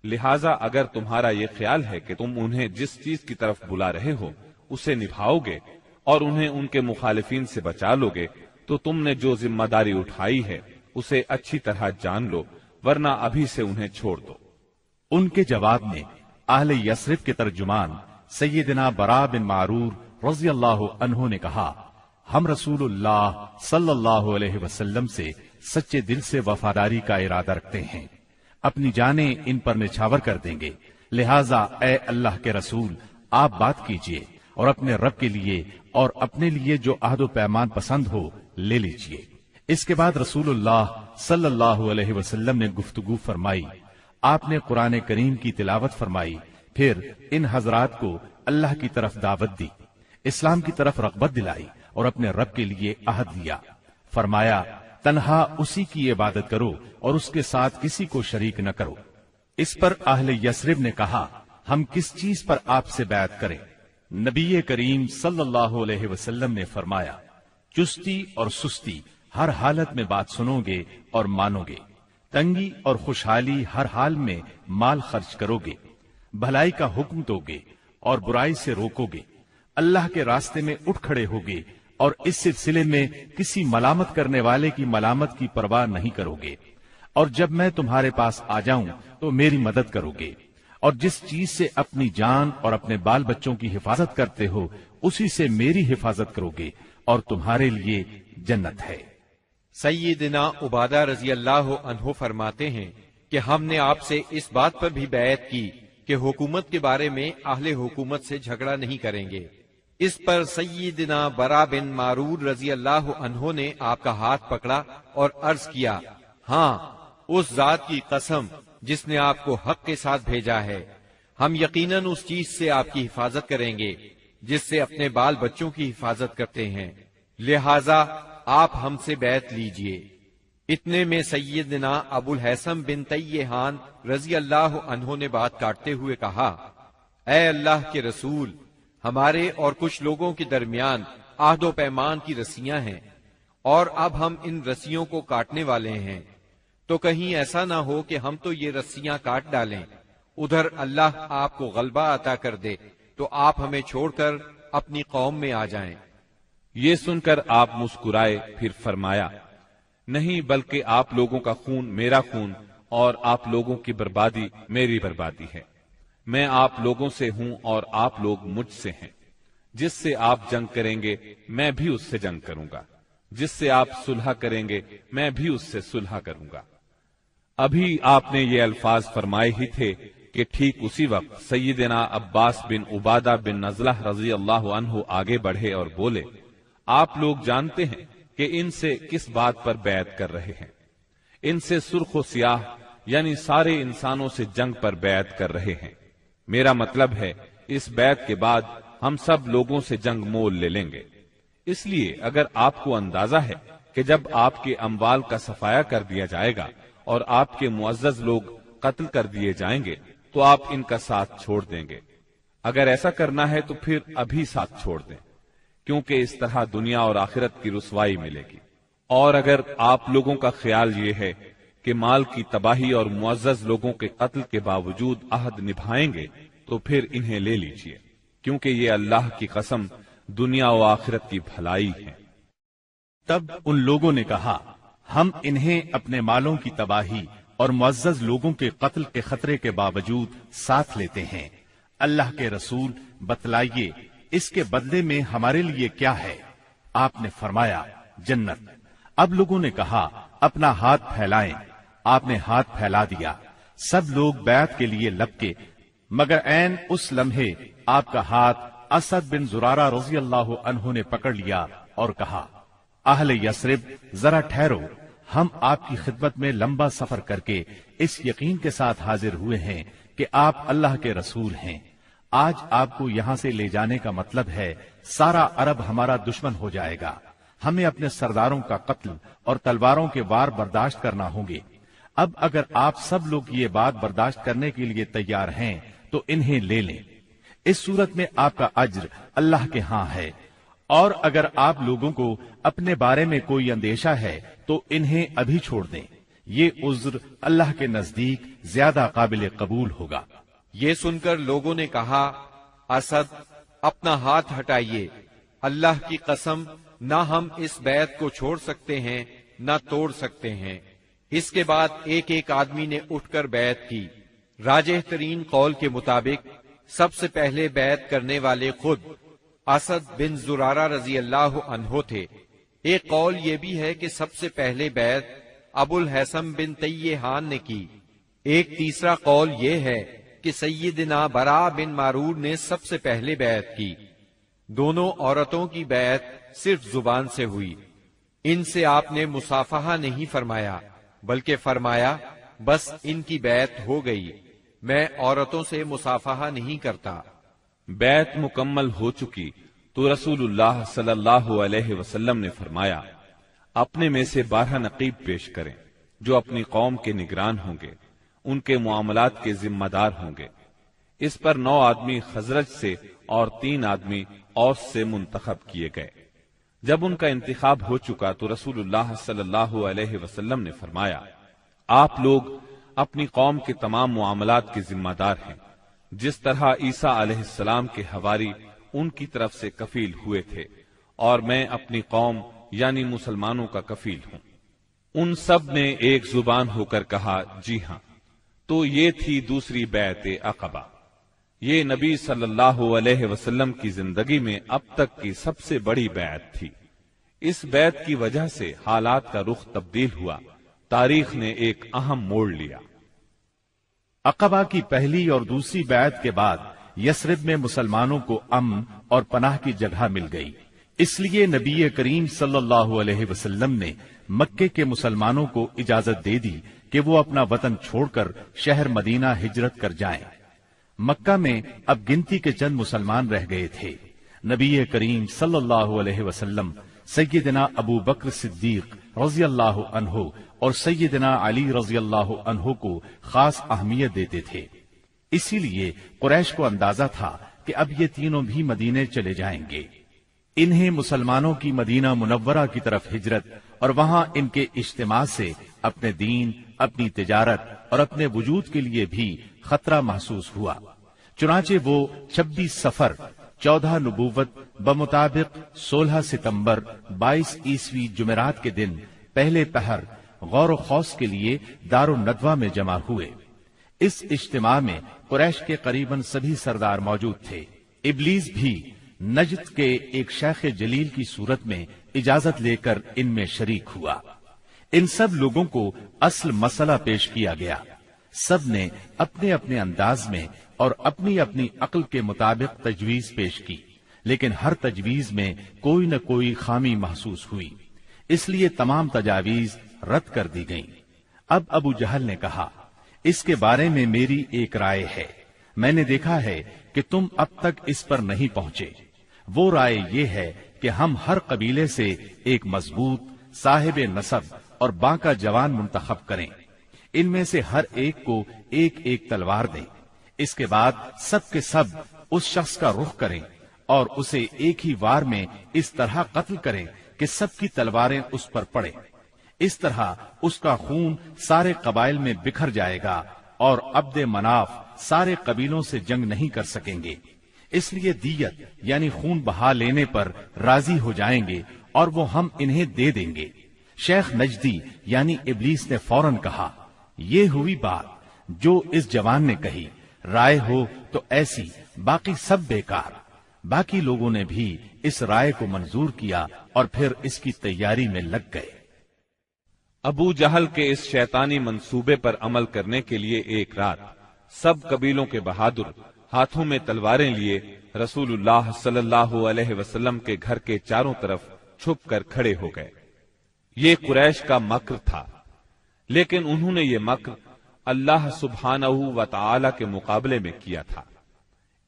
لہٰذا اگر تمہارا یہ خیال ہے کہ تم انہیں جس چیز کی طرف بلا رہے ہو اسے نبھاؤ گے اور انہیں ان کے مخالفین سے بچا لو گے تو تم نے جو ذمہ داری اٹھائی ہے اسے اچھی طرح جان لو، ورنہ ابھی سے انہیں چھوڑ دو۔ ان کے جواب میں اہل یثرب کے ترجمان سیدنا برا بن معرور رضی اللہ عنہ نے کہا، ہم رسول اللہ صلی اللہ علیہ وسلم سے سچے دل سے وفاداری کا ارادہ رکھتے ہیں، اپنی جانیں ان پر نچھاور کر دیں گے، لہٰذا اے اللہ کے رسول آپ بات کیجئے اور اپنے رب کے لیے اور اپنے لیے جو عہد و پیمان پسند ہو لے لیجئے۔ اس کے بعد رسول اللہ صلی اللہ علیہ وسلم نے گفتگو فرمائی، آپ نے قرآن کریم کی تلاوت فرمائی، پھر ان حضرات کو اللہ کی طرف دعوت دی، اسلام کی طرف رغبت دلائی اور اپنے رب کے لیے عہد دیا۔ فرمایا، تنہا اسی کی عبادت کرو اور اس کے ساتھ کسی کو شریک نہ کرو۔ اس پر اہل یثرب نے کہا، ہم کس چیز پر آپ سے بیعت کریں؟ نبی کریم صلی اللہ علیہ وسلم نے فرمایا، چستی اور سستی ہر حالت میں بات سنو گے اور مانو گے، تنگی اور خوشحالی ہر حال میں مال خرچ کرو گے، بھلائی کا حکم دو گے اور برائی سے روکو گے، اللہ کے راستے میں اٹھ کھڑے ہوگے اور اس سلسلے میں کسی ملامت کرنے والے کی ملامت کی پرواہ نہیں کرو گے، اور جب میں تمہارے پاس آ جاؤں تو میری مدد کرو گے، اور جس چیز سے اپنی جان اور اپنے بال بچوں کی حفاظت کرتے ہو اسی سے میری حفاظت کرو گے، اور تمہارے لیے جنت ہے۔ سیدنا عبادہ رضی اللہ عنہ فرماتے ہیں کہ ہم نے آپ سے اس بات پر بھی بیعت کی کہ حکومت کے بارے میں اہل حکومت سے جھگڑا نہیں کریں گے۔ اس پر سیدنا برا بن معرور رضی اللہ عنہ نے آپ کا ہاتھ پکڑا اور عرض کیا، ہاں اس ذات کی قسم جس نے آپ کو حق کے ساتھ بھیجا ہے، ہم یقیناً اس چیز سے آپ کی حفاظت کریں گے جس سے اپنے بال بچوں کی حفاظت کرتے ہیں، لہذا آپ ہم سے بیعت لیجئے۔ اتنے میں سیدنا ابو الحسن بن تیہان رضی اللہ عنہ نے بات کاٹتے ہوئے کہا، اے اللہ کے رسول، ہمارے اور کچھ لوگوں کے درمیان عہد و پیمان کی رسیاں ہیں، اور اب ہم ان رسیوں کو کاٹنے والے ہیں، تو کہیں ایسا نہ ہو کہ ہم تو یہ رسیاں کاٹ ڈالیں، ادھر اللہ آپ کو غلبہ عطا کر دے تو آپ ہمیں چھوڑ کر اپنی قوم میں آ جائیں۔ یہ سن کر آپ مسکرائے، پھر فرمایا، نہیں، بلکہ آپ لوگوں کا خون میرا خون اور آپ لوگوں کی بربادی میری بربادی ہے۔ میں آپ لوگوں سے ہوں اور آپ لوگ مجھ سے ہیں۔ جس سے آپ جنگ کریں گے میں بھی اس سے جنگ کروں گا، جس سے آپ صلح کریں گے میں بھی اس سے صلح کروں گا۔ ابھی آپ نے یہ الفاظ فرمائے ہی تھے کہ ٹھیک اسی وقت سیدنا عباس بن عبادہ بن نزلہ رضی اللہ عنہ آگے بڑھے اور بولے، آپ لوگ جانتے ہیں کہ ان سے کس بات پر بیعت کر رہے ہیں؟ ان سے سرخ و سیاہ یعنی سارے انسانوں سے جنگ پر بیعت کر رہے ہیں۔ میرا مطلب ہے اس بیعت کے بعد ہم سب لوگوں سے جنگ مول لے لیں گے۔ اس لیے اگر آپ کو اندازہ ہے کہ جب آپ کے اموال کا صفایا کر دیا جائے گا اور آپ کے معزز لوگ قتل کر دیے جائیں گے تو آپ ان کا ساتھ چھوڑ دیں گے۔ اگر ایسا کرنا ہے تو پھر ابھی ساتھ چھوڑ دیں، کیونکہ اس طرح دنیا اور آخرت کی رسوائی ملے گی۔ اور اگر آپ لوگوں کا خیال یہ ہے کہ مال کی تباہی اور معزز لوگوں کے قتل کے باوجود عہد نبھائیں گے تو پھر انہیں لے لیجئے، کیونکہ یہ اللہ کی قسم دنیا و آخرت کی بھلائی ہے۔ تب ان لوگوں نے کہا، ہم انہیں اپنے مالوں کی تباہی اور معزز لوگوں کے قتل کے خطرے کے باوجود ساتھ لیتے ہیں۔ اللہ کے رسول بتلائیے اس کے بدلے میں ہمارے لیے کیا ہے؟ آپ نے فرمایا، جنت۔ اب لوگوں نے کہا، اپنا ہاتھ پھیلائیں۔ آپ نے ہاتھ پھیلا دیا، سب لوگ بیعت کے لیے لپکے، مگر عین اس لمحے آپ کا ہاتھ اسد بن زرارہ رضی اللہ عنہ نے پکڑ لیا اور کہا، اہل یثرب ذرا ٹھہرو، ہم آپ کی خدمت میں لمبا سفر کر کے اس یقین کے ساتھ حاضر ہوئے ہیں کہ آپ اللہ کے رسول ہیں۔ آج آپ کو یہاں سے لے جانے کا مطلب ہے سارا عرب ہمارا دشمن ہو جائے گا، ہمیں اپنے سرداروں کا قتل اور تلواروں کے وار برداشت کرنا ہوں گے۔ اب اگر آپ سب لوگ یہ بات برداشت کرنے کے لیے تیار ہیں تو انہیں لے لیں، اس صورت میں آپ کا اجر اللہ کے ہاں ہے، اور اگر آپ لوگوں کو اپنے بارے میں کوئی اندیشہ ہے تو انہیں ابھی چھوڑ دیں، یہ عذر اللہ کے نزدیک زیادہ قابل قبول ہوگا۔ یہ سن کر لوگوں نے کہا، اسد اپنا ہاتھ ہٹائیے، اللہ کی قسم نہ ہم اس بیعت کو چھوڑ سکتے ہیں نہ توڑ سکتے ہیں۔ اس کے بعد ایک ایک آدمی نے اٹھ کر بیعت کی۔ راجح ترین قول کے مطابق سب سے پہلے بیعت کرنے والے خود اسد بن زرارہ رضی اللہ عنہ تھے۔ ایک قول یہ بھی ہے کہ سب سے پہلے بیعت ابو الحسن بن طیحان نے کی۔ ایک تیسرا قول یہ ہے کہ سیدنا براء بن معرور نے سب سے پہلے بیعت کی۔ دونوں عورتوں کی بیعت صرف زبان سے ہوئی، ان سے آپ نے مصافحہ نہیں فرمایا، بلکہ فرمایا بس ان کی بیعت ہو گئی، میں عورتوں سے مصافحہ نہیں کرتا۔ بیعت مکمل ہو چکی تو رسول اللہ صلی اللہ علیہ وسلم نے فرمایا، اپنے میں سے 12 نقیب پیش کریں جو اپنی قوم کے نگران ہوں گے، ان کے معاملات کے ذمہ دار ہوں گے۔ اس پر 9 آدمی خزرج سے اور 3 آدمی اوس سے منتخب کیے گئے۔ جب ان کا انتخاب ہو چکا تو رسول اللہ صلی اللہ علیہ وسلم نے فرمایا، آپ لوگ اپنی قوم کے تمام معاملات کے ذمہ دار ہیں، جس طرح عیسیٰ علیہ السلام کے حواری ان کی طرف سے کفیل ہوئے تھے، اور میں اپنی قوم یعنی مسلمانوں کا کفیل ہوں۔ ان سب نے ایک زبان ہو کر کہا، جی ہاں۔ تو یہ تھی دوسری بیعت عقبہ۔ یہ نبی صلی اللہ علیہ وسلم کی زندگی میں اب تک کی سب سے بڑی بیعت تھی۔ اس بیعت کی وجہ سے حالات کا رخ تبدیل ہوا، تاریخ نے ایک اہم موڑ لیا۔ عقبہ کی پہلی اور دوسری بیعت کے بعد یثرب میں مسلمانوں کو امن اور پناہ کی جگہ مل گئی، اس لیے نبی کریم صلی اللہ علیہ وسلم نے مکے کے مسلمانوں کو اجازت دے دی کہ وہ اپنا وطن چھوڑ کر شہر مدینہ ہجرت کر جائیں۔ مکہ میں اب گنتی کے چند مسلمان رہ گئے تھے۔ نبی کریم صلی اللہ علیہ وسلم سیدنا ابو بکر صدیق رضی اللہ عنہ اور سیدنا علی رضی اللہ عنہ کو خاص اہمیت دیتے تھے، اسی لیے قریش کو اندازہ تھا کہ اب یہ تینوں بھی مدینے چلے جائیں گے۔ انہیں مسلمانوں کی مدینہ منورہ کی طرف ہجرت اور وہاں ان کے اجتماع سے اپنے دین، اپنی تجارت اور اپنے وجود کے لیے بھی خطرہ محسوس ہوا۔ چنانچہ وہ 26 صفر 14 نبوت بمطابق 16 ستمبر 22 عیسوی جمعرات کے دن پہلے پہر غور و خوض کے لیے دار الندوہ میں جمع ہوئے۔ اس اجتماع میں قریش کے قریباً سبھی سردار موجود تھے۔ ابلیس بھی نجد کے ایک شیخ جلیل کی صورت میں اجازت لے کر ان میں شریک ہوا۔ ان سب لوگوں کو اصل مسئلہ پیش کیا گیا۔ سب نے اپنے اپنے انداز میں اور اپنی اپنی عقل کے مطابق تجویز پیش کی، لیکن ہر تجویز میں کوئی نہ کوئی خامی محسوس ہوئی، اس لیے تمام تجاویز رد کر دی گئیں۔ اب ابو جہل نے کہا، اس کے بارے میں میری ایک رائے ہے، میں نے دیکھا ہے کہ تم اب تک اس پر نہیں پہنچے۔ وہ رائے یہ ہے کہ ہم ہر قبیلے سے ایک مضبوط صاحب نسب اور باںکا جوان منتخب کریں، ان میں سے ہر ایک کو ایک ایک تلوار دیں، اس کے بعد سب کے سب اس شخص کا رخ کریں اور اسے ایک ہی وار میں اس طرح قتل کریں کہ سب کی تلواریں اس پر پڑیں۔ اس طرح اس کا خون سارے قبائل میں بکھر جائے گا اور عبد مناف سارے قبیلوں سے جنگ نہیں کر سکیں گے، اس لیے دیت یعنی خون بہا لینے پر راضی ہو جائیں گے اور وہ ہم انہیں دے دیں گے۔ شیخ نجدی یعنی ابلیس نے فوراً کہا، یہ ہوئی بات جو اس جوان نے کہی، رائے ہو تو ایسی، باقی سب بیکار۔ باقی لوگوں نے بھی اس رائے کو منظور کیا اور پھر اس کی تیاری میں لگ گئے۔ ابو جہل کے اس شیطانی منصوبے پر عمل کرنے کے لیے ایک رات سب قبیلوں کے بہادر ہاتھوں میں تلواریں لیے رسول اللہ صلی اللہ علیہ وسلم کے گھر کے چاروں طرف چھپ کر کھڑے ہو گئے۔ یہ قریش کا مکر تھا، لیکن انہوں نے یہ مکر اللہ سبحانہ و تعالی کے مقابلے میں کیا تھا،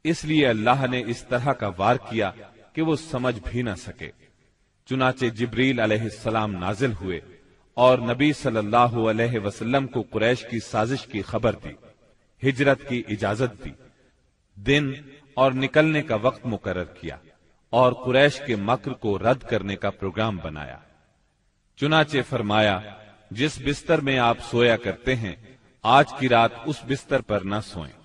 اس لیے اللہ نے اس طرح کا وار کیا کہ وہ سمجھ بھی نہ سکے۔ چنانچہ جبریل علیہ السلام نازل ہوئے اور نبی صلی اللہ علیہ وسلم کو قریش کی سازش کی خبر دی، ہجرت کی اجازت دی، دن اور نکلنے کا وقت مقرر کیا اور قریش کے مکر کو رد کرنے کا پروگرام بنایا۔ چنانچہ فرمایا، جس بستر میں آپ سویا کرتے ہیں آج کی رات اس بستر پر نہ سوئیں۔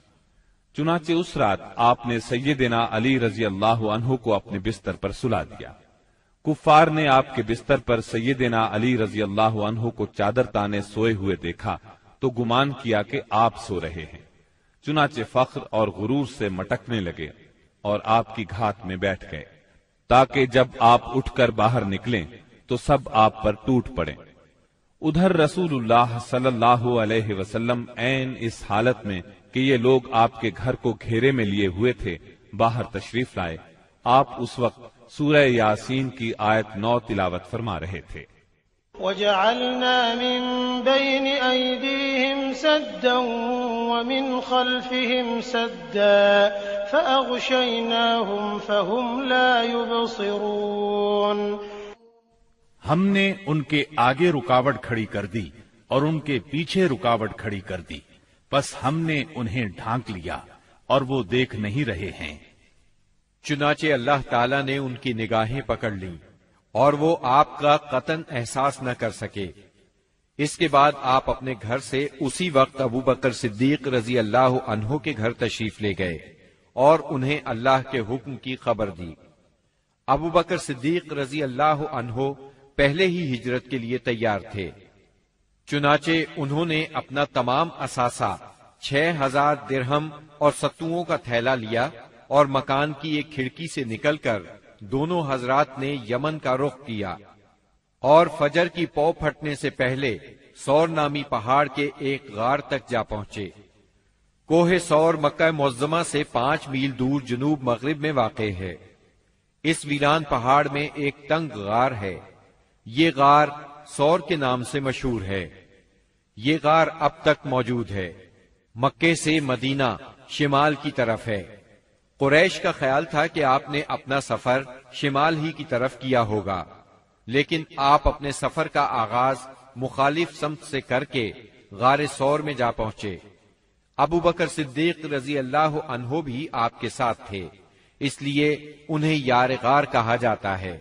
چنانچہ اس رات آپ نے سیدنا علی رضی اللہ عنہ کو اپنے بستر پر سلا دیا۔ کفار نے آپ کے بستر پر سیدنا علی رضی اللہ عنہ کو چادر تانے سوئے ہوئے دیکھا تو گمان کیا کہ آپ سو رہے ہیں، چنانچہ فخر اور غرور سے مٹکنے لگے اور آپ کی گھات میں بیٹھ گئے، تاکہ جب آپ اٹھ کر باہر نکلیں تو سب آپ پر ٹوٹ پڑیں۔ ادھر رسول اللہ صلی اللہ علیہ وسلم عین اس حالت میں کہ یہ لوگ آپ کے گھر کو گھیرے میں لیے ہوئے تھے باہر تشریف لائے۔ آپ اس وقت سورہ یاسین کی آیت 9 تلاوت فرما رہے تھے۔ وَجَعَلْنَا مِن بَيْنِ أَيْدِيهِمْ سَدًّا وَمِنْ خَلْفِهِمْ سَدًّا فَأَغْشَيْنَاهُمْ فَهُمْ لَا يُبْصِرُونَ۔ ہم نے ان کے آگے رکاوٹ کھڑی کر دی اور ان کے پیچھے رکاوٹ کھڑی کر دی، پس ہم نے انہیں ڈھانک لیا اور وہ دیکھ نہیں رہے ہیں۔ چنانچہ اللہ تعالیٰ نے ان کی نگاہیں پکڑ لیں اور وہ آپ کا قطعاً احساس نہ کر سکے۔ اس کے بعد آپ اپنے گھر سے اسی وقت ابو بکر صدیق رضی اللہ عنہ کے گھر تشریف لے گئے اور انہیں اللہ کے حکم کی خبر دی۔ ابو بکر صدیق رضی اللہ عنہ پہلے ہی ہجرت کے لیے تیار تھے، چنانچہ انہوں نے اپنا تمام اثاثہ 6000 درہم اور ستوؤں کا تھیلا لیا اور مکان کی ایک کھڑکی سے نکل کر دونوں حضرات نے یمن کا رخ کیا اور فجر کی پو پھٹنے سے پہلے سور نامی پہاڑ کے ایک غار تک جا پہنچے۔ کوہ سور مکہ معظمہ سے 5 میل دور جنوب مغرب میں واقع ہے۔ اس ویران پہاڑ میں ایک تنگ غار ہے، یہ غار سور کے نام سے مشہور ہے۔ یہ غار اب تک موجود ہے۔ مکے سے مدینہ شمال کی طرف ہے۔ قریش کا خیال تھا کہ آپ نے اپنا سفر شمال ہی کی طرف کیا ہوگا، لیکن آپ اپنے سفر کا آغاز مخالف سمت سے کر کے غار سور میں جا پہنچے۔ ابو بکر صدیق رضی اللہ عنہ بھی آپ کے ساتھ تھے، اس لیے انہیں یار غار کہا جاتا ہے۔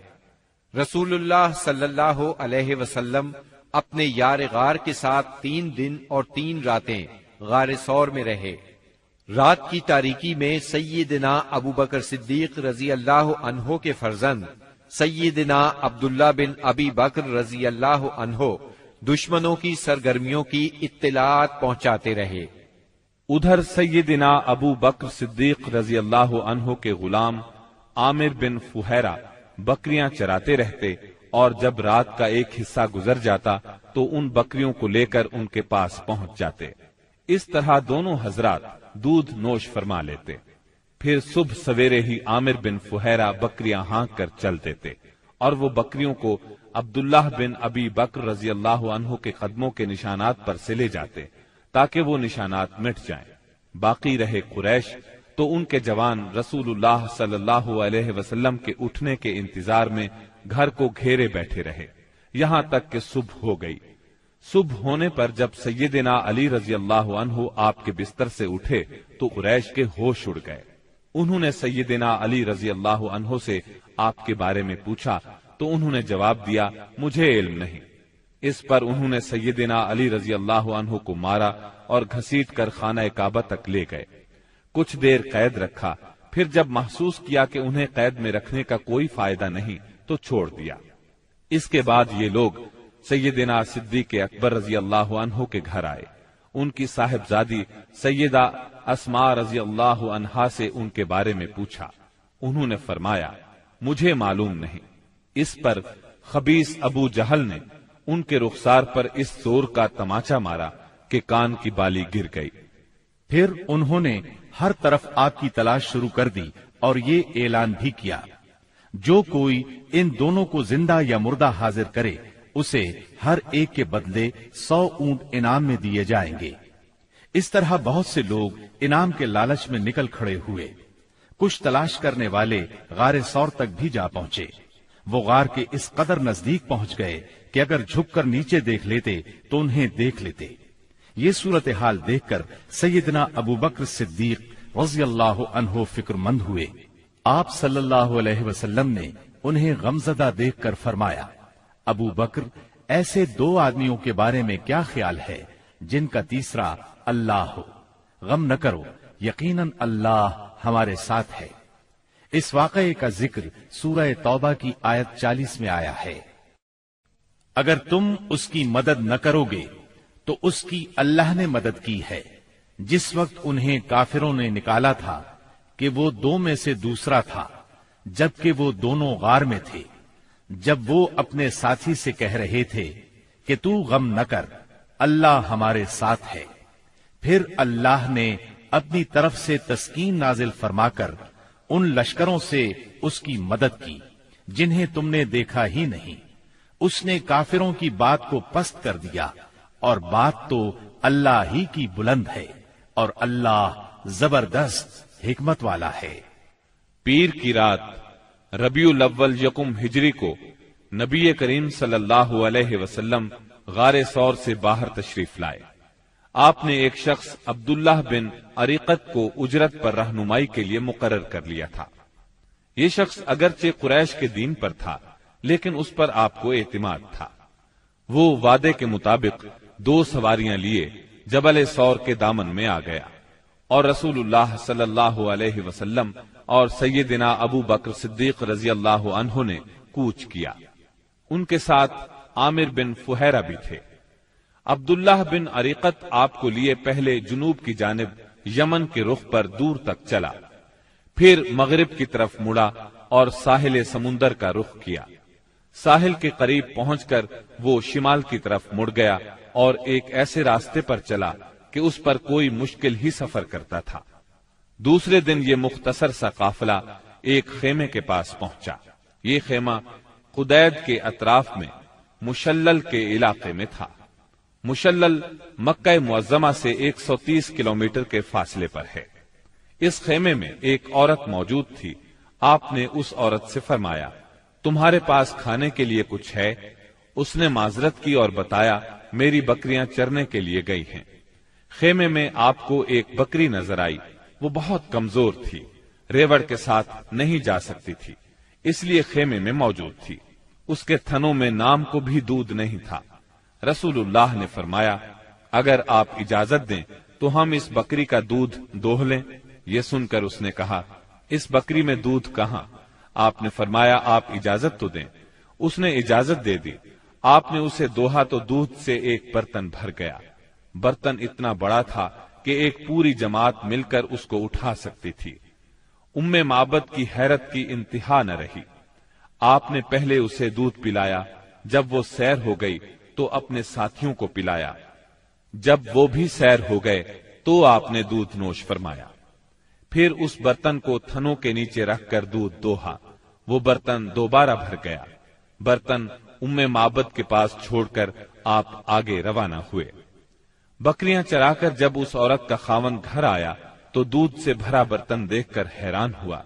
رسول اللہ صلی اللہ علیہ وسلم اپنے یار غار کے ساتھ 3 دن اور 3 راتیں غار ثور میں رہے۔ رات کی تاریکی میں سیدنا ابو بکر صدیق رضی اللہ عنہ کے فرزند سیدنا عبداللہ بن ابی بکر رضی اللہ عنہ دشمنوں کی سرگرمیوں کی اطلاعات پہنچاتے رہے۔ ادھر سیدنا ابو بکر صدیق رضی اللہ عنہ کے غلام عامر بن فہیرہ بکریاں چراتے رہتے، اور جب رات کا ایک حصہ گزر جاتا تو ان بکریوں کو لے کر ان کے پاس پہنچ جاتے۔ اس طرح دونوں حضرات دودھ نوش فرما لیتے۔ پھر صبح سویرے ہی عامر بن فہیرہ بکریاں ہانک کر چل دیتے، اور وہ بکریوں کو عبداللہ بن ابی بکر رضی اللہ عنہ کے قدموں کے نشانات پر سے لے جاتے تاکہ وہ نشانات مٹ جائیں۔ باقی رہے قریش تو ان کے جوان رسول اللہ صلی اللہ علیہ وسلم کے اٹھنے کے انتظار میں گھر کو گھیرے بیٹھے رہے، یہاں تک کہ صبح ہو گئی۔ صبح ہونے پر جب سیدنا علی رضی اللہ عنہ آپ کے بستر سے اٹھے تو قریش کے ہوش اڑ گئے۔ انہوں نے سیدنا علی رضی اللہ عنہ سے آپ کے بارے میں پوچھا تو انہوں نے جواب دیا، مجھے علم نہیں۔ اس پر انہوں نے سیدنا علی رضی اللہ عنہ کو مارا اور گھسیٹ کر خانہ کعبہ تک لے گئے۔ کچھ دیر قید رکھا، پھر جب محسوس کیا کہ انہیں قید میں رکھنے کا کوئی فائدہ نہیں تو چھوڑ دیا۔ اس کے بعد یہ لوگ سیدنا صدیق اکبر رضی اللہ عنہ کے گھر آئے۔ ان کی صاحبزادی سیدہ اسماء رضی اللہ عنہا سے ان کے بارے میں پوچھا۔ انہوں نے فرمایا، مجھے معلوم نہیں۔ اس پر خبیث ابو جہل نے ان کے رخسار پر اس زور کا تماچا مارا کہ کان کی بالی گر گئی۔ پھر انہوں نے ہر طرف آپ کی تلاش شروع کر دی اور یہ اعلان بھی کیا، جو کوئی ان دونوں کو زندہ یا مردہ حاضر کرے اسے ہر ایک کے بدلے 100 اونٹ انعام میں دیے جائیں گے۔ اس طرح بہت سے لوگ انعام کے لالچ میں نکل کھڑے ہوئے۔ کچھ تلاش کرنے والے غار ثور تک بھی جا پہنچے۔ وہ غار کے اس قدر نزدیک پہنچ گئے کہ اگر جھک کر نیچے دیکھ لیتے تو انہیں دیکھ لیتے۔ یہ صورتحال دیکھ کر سیدنا ابو بکر صدیق رضی اللہ عنہ فکر مند ہوئے۔ آپ صلی اللہ علیہ وسلم نے انہیں غمزدہ دیکھ کر فرمایا، ابو بکر، ایسے 2 آدمیوں کے بارے میں کیا خیال ہے جن کا تیسرا اللہ ہو؟ غم نہ کرو، یقیناً اللہ ہمارے ساتھ ہے۔ اس واقعے کا ذکر سورہ توبہ کی آیت 40 میں آیا ہے۔ اگر تم اس کی مدد نہ کرو گے تو اس کی اللہ نے مدد کی ہے، جس وقت انہیں کافروں نے نکالا تھا کہ وہ 2 میں سے دوسرا تھا، جبکہ وہ دونوں غار میں تھے۔ جب وہ اپنے ساتھی سے کہہ رہے تھے کہ تو غم نہ کر، اللہ ہمارے ساتھ ہے، پھر اللہ نے اپنی طرف سے تسکین نازل فرما کر ان لشکروں سے اس کی مدد کی جنہیں تم نے دیکھا ہی نہیں۔ اس نے کافروں کی بات کو پست کر دیا، اور بات تو اللہ ہی کی بلند ہے، اور اللہ زبردست حکمت والا ہے۔ پیر کی رات ربیع الاول 1 ہجری کو نبی کریم صلی اللہ علیہ وسلم غار ثور سے باہر تشریف لائے۔ آپ نے ایک شخص عبداللہ بن عریقت کو اجرت پر رہنمائی کے لیے مقرر کر لیا تھا۔ یہ شخص اگرچہ قریش کے دین پر تھا، لیکن اس پر آپ کو اعتماد تھا۔ وہ وعدے کے مطابق 2 سواریاں لیے جبل ثور کے دامن میں آ گیا، اور رسول اللہ صلی اللہ علیہ وسلم اور سیدنا ابو بکر صدیق رضی اللہ عنہ نے کوچ کیا۔ ان کے ساتھ عامر بن فہیرہ بھی تھے۔ عبداللہ بن عریقت آپ کو لیے پہلے جنوب کی جانب یمن کے رخ پر دور تک چلا، پھر مغرب کی طرف مڑا اور ساحل سمندر کا رخ کیا۔ ساحل کے قریب پہنچ کر وہ شمال کی طرف مڑ گیا اور ایک ایسے راستے پر چلا کہ اس پر کوئی مشکل ہی سفر کرتا تھا۔ دوسرے دن یہ مختصر سا قافلہ ایک خیمے کے پاس پہنچا۔ یہ خیمہ قدید کے اطراف میں مشلل کے علاقے میں تھا۔ مشلل مکہ معظمہ سے 130 کلومیٹر کے فاصلے پر ہے۔ اس خیمے میں ایک عورت موجود تھی۔ آپ نے اس عورت سے فرمایا، تمہارے پاس کھانے کے لیے کچھ ہے؟ اس نے معذرت کی اور بتایا، میری بکریاں چرنے کے لیے گئی ہیں۔ خیمے میں آپ کو ایک بکری نظر آئی، وہ بہت کمزور تھی، ریوڑ کے ساتھ نہیں جا سکتی تھی، اس لیے خیمے میں موجود تھی۔ اس کے تھنوں میں نام کو بھی دودھ نہیں تھا۔ رسول اللہ نے فرمایا، اگر آپ اجازت دیں تو ہم اس بکری کا دودھ دوہ لیں۔ یہ سن کر اس نے کہا، اس بکری میں دودھ کہاں؟ آپ نے فرمایا، آپ اجازت تو دیں۔ اس نے اجازت دے دی۔ آپ نے اسے دوہا تو دودھ سے ایک برتن بھر گیا۔ برتن اتنا بڑا تھا کہ ایک پوری جماعت مل کر اس کو اٹھا سکتی تھی۔ ام معبد کی حیرت کی انتہا نہ رہی۔ آپ نے پہلے اسے دودھ پلایا، جب وہ سیر ہو گئی تو اپنے ساتھیوں کو پلایا، جب وہ بھی سیر ہو گئے تو آپ نے دودھ نوش فرمایا۔ پھر اس برتن کو تھنوں کے نیچے رکھ کر دودھ دوہا، وہ برتن دوبارہ بھر گیا۔ برتن ام معبد کے پاس چھوڑ کر آپ آگے روانہ ہوئے۔ بکریاں چرا کر جب اس عورت کا خاوند گھر آیا تو دودھ سے بھرا برتن دیکھ کر حیران ہوا۔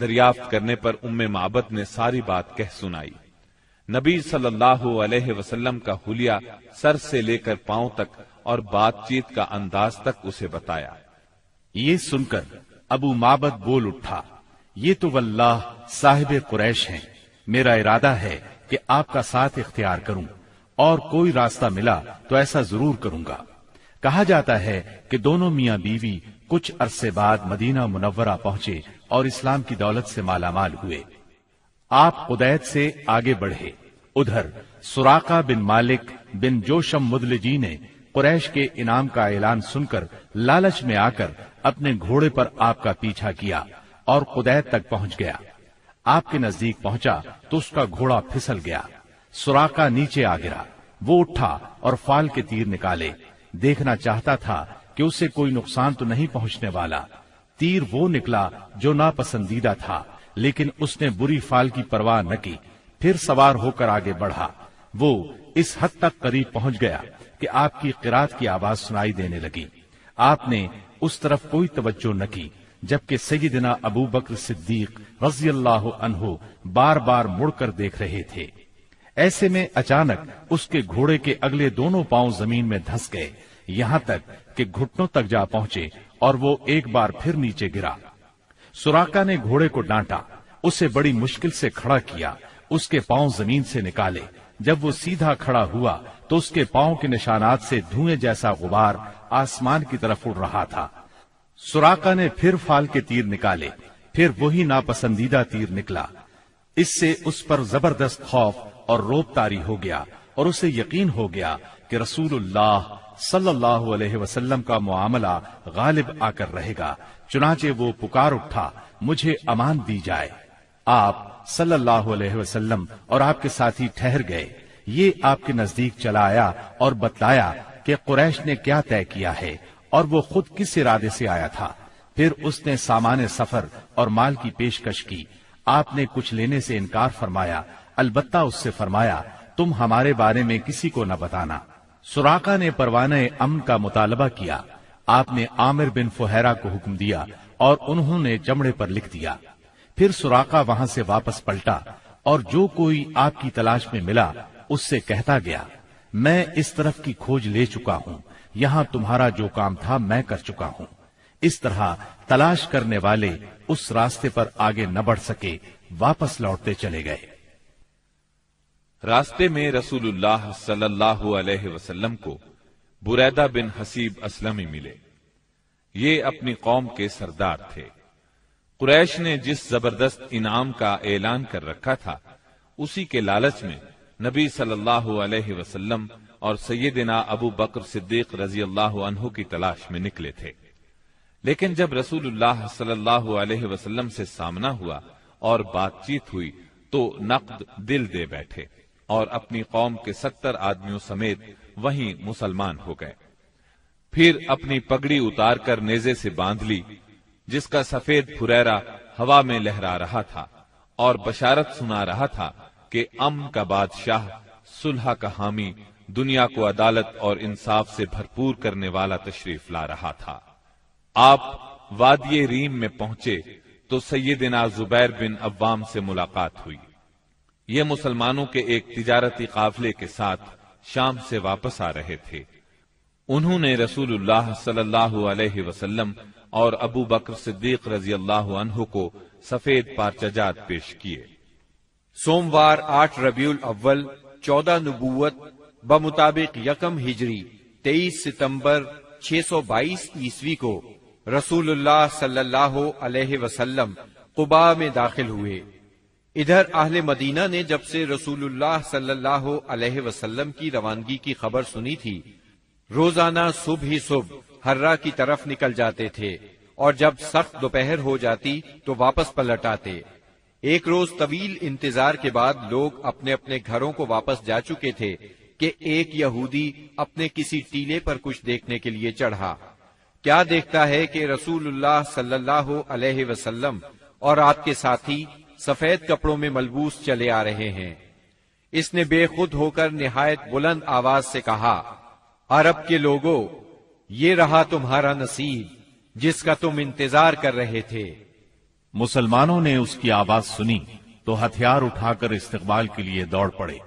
دریافت کرنے پر ام معبد نے ساری بات کہہ سنائی۔ نبی صلی اللہ علیہ وسلم کا حلیہ سر سے لے کر پاؤں تک اور بات چیت کا انداز تک اسے بتایا۔ یہ سن کر ابو معبد بول اٹھا، یہ تو واللہ صاحب قریش ہیں، میرا ارادہ ہے کہ آپ کا ساتھ اختیار کروں، اور کوئی راستہ ملا تو ایسا ضرور کروں گا۔ کہا جاتا ہے کہ دونوں میاں بیوی کچھ عرصے بعد مدینہ منورہ پہنچے اور اسلام کی دولت سے مالا مال ہوئے۔ آپ قدید سے آگے بڑھے۔ ادھر سراقہ بن مالک بن جوشم مدلجی نے قریش کے انعام کا اعلان سن کر لالچ میں آ کر اپنے گھوڑے پر آپ کا پیچھا کیا اور قدید تک پہنچ گیا۔ آپ کے نزدیک پہنچا تو اس کا گھوڑا پھسل گیا۔ سراقہ نیچے آ گرا۔ وہ اٹھا اور فال کے تیر نکالے، دیکھنا چاہتا تھا کہ اسے کوئی نقصان تو نہیں پہنچنے والا۔ تیر وہ نکلا جو ناپسندیدہ تھا، لیکن اس نے بری فال کی پرواہ نہ کی، پھر سوار ہو کر آگے بڑھا۔ وہ اس حد تک قریب پہنچ گیا کہ آپ کی قرات کی آواز سنائی دینے لگی۔ آپ نے اس طرف کوئی توجہ نہ کی، جبکہ سیدنا ابو بکر صدیق رضی اللہ عنہ بار بار مڑ کر دیکھ رہے تھے۔ ایسے میں اچانک اس کے گھوڑے کے اگلے دونوں پاؤں زمین میں دھس گئے، یہاں تک کہ گھٹنوں تک جا پہنچے اور وہ ایک بار پھر نیچے گرا۔ سراقہ نے گھوڑے کو ڈانٹا، اسے بڑی مشکل سے کھڑا کیا، اس کے پاؤں زمین سے نکالے۔ جب وہ سیدھا کھڑا ہوا تو اس کے پاؤں کے نشانات سے دھوئیں جیسا غبار آسمان کی طرف اڑ رہا تھا۔ سراقہ نے پھر فال کے تیر نکالے، پھر وہی ناپسندیدہ تیر نکلا۔ اس سے اس پر زبردست خوف اور روب طاری ہو گیا اور اسے یقین ہو گیا کہ رسول اللہ صلی اللہ علیہ وسلم کا معاملہ غالب آ کر رہے گا۔ چنانچہ وہ پکار اٹھا، مجھے امان دی جائے۔ آپ صلی اللہ علیہ وسلم اور آپ کے ساتھی ٹھہر گئے۔ یہ آپ کے نزدیک چلا آیا اور بتلایا کہ قریش نے کیا طے کیا ہے اور وہ خود کس ارادے سے آیا تھا۔ پھر اس نے سامان سفر اور مال کی پیشکش کی۔ آپ نے کچھ لینے سے انکار فرمایا، البتہ اس سے فرمایا، تم ہمارے بارے میں کسی کو نہ بتانا۔ سراقہ نے پروانہ امن کا مطالبہ کیا۔ آپ نے عامر بن فہیرہ کو حکم دیا اور انہوں نے چمڑے پر لکھ دیا۔ پھر سراقہ وہاں سے واپس پلٹا اور جو کوئی آپ کی تلاش میں ملا اس سے کہتا گیا، میں اس طرف کی کھوج لے چکا ہوں، یہاں تمہارا جو کام تھا میں کر چکا ہوں۔ اس طرح تلاش کرنے والے اس راستے پر آگے نہ بڑھ سکے، واپس لوٹتے چلے گئے۔ راستے میں رسول اللہ صلی اللہ علیہ وسلم کو بریدہ بن حسیب اسلمی ملے۔ یہ اپنی قوم کے سردار تھے۔ قریش نے جس زبردست انعام کا اعلان کر رکھا تھا، اسی کے لالچ میں نبی صلی اللہ علیہ وسلم اور سیدنا ابو بکر صدیق رضی اللہ عنہ کی تلاش میں نکلے تھے۔ لیکن جب رسول اللہ صلی اللہ علیہ وسلم سے سامنا ہوا اور بات چیت ہوئی تو نقد دل دے بیٹھے اور اپنی قوم کے 70 آدمیوں سمیت وہیں مسلمان ہو گئے۔ پھر اپنی پگڑی اتار کر نیزے سے باندھ لی، جس کا سفید پھریرا ہوا میں لہرا رہا تھا اور بشارت سنا رہا تھا کہ امن کا بادشاہ، صلح کا حامی، دنیا کو عدالت اور انصاف سے بھرپور کرنے والا تشریف لا رہا تھا۔ آپ وادی ریم میں پہنچے تو سیدنا زبیر بن عوام سے ملاقات ہوئی۔ یہ مسلمانوں کے ایک تجارتی قافلے کے ساتھ شام سے واپس آ رہے تھے۔ انہوں نے رسول اللہ صلی اللہ علیہ وسلم اور ابو بکر صدیق رضی اللہ عنہ کو سفید پارچجات پیش کیے۔ سوموار 8 ربیع الاول 14 نبوت بمطابق یکم ہجری 23 ستمبر 622 عیسوی کو رسول اللہ صلی اللہ علیہ وسلم قباء میں داخل ہوئے۔ ادھر اہل مدینہ نے جب سے رسول اللہ صلی اللہ علیہ وسلم کی روانگی کی خبر سنی تھی، روزانہ صبح ہی صبح حرہ کی طرف نکل جاتے تھے، اور جب سخت دوپہر ہو جاتی تو واپس پلٹ آتے۔ ایک روز طویل انتظار کے بعد لوگ اپنے اپنے گھروں کو واپس جا چکے تھے کہ ایک یہودی اپنے کسی ٹیلے پر کچھ دیکھنے کے لیے چڑھا۔ کیا دیکھتا ہے کہ رسول اللہ صلی اللہ علیہ وسلم اور آپ کے ساتھی سفید کپڑوں میں ملبوس چلے آ رہے ہیں۔ اس نے بے خود ہو کر نہایت بلند آواز سے کہا، عرب کے لوگوں، یہ رہا تمہارا نصیب جس کا تم انتظار کر رہے تھے۔ مسلمانوں نے اس کی آواز سنی تو ہتھیار اٹھا کر استقبال کے لیے دوڑ پڑے۔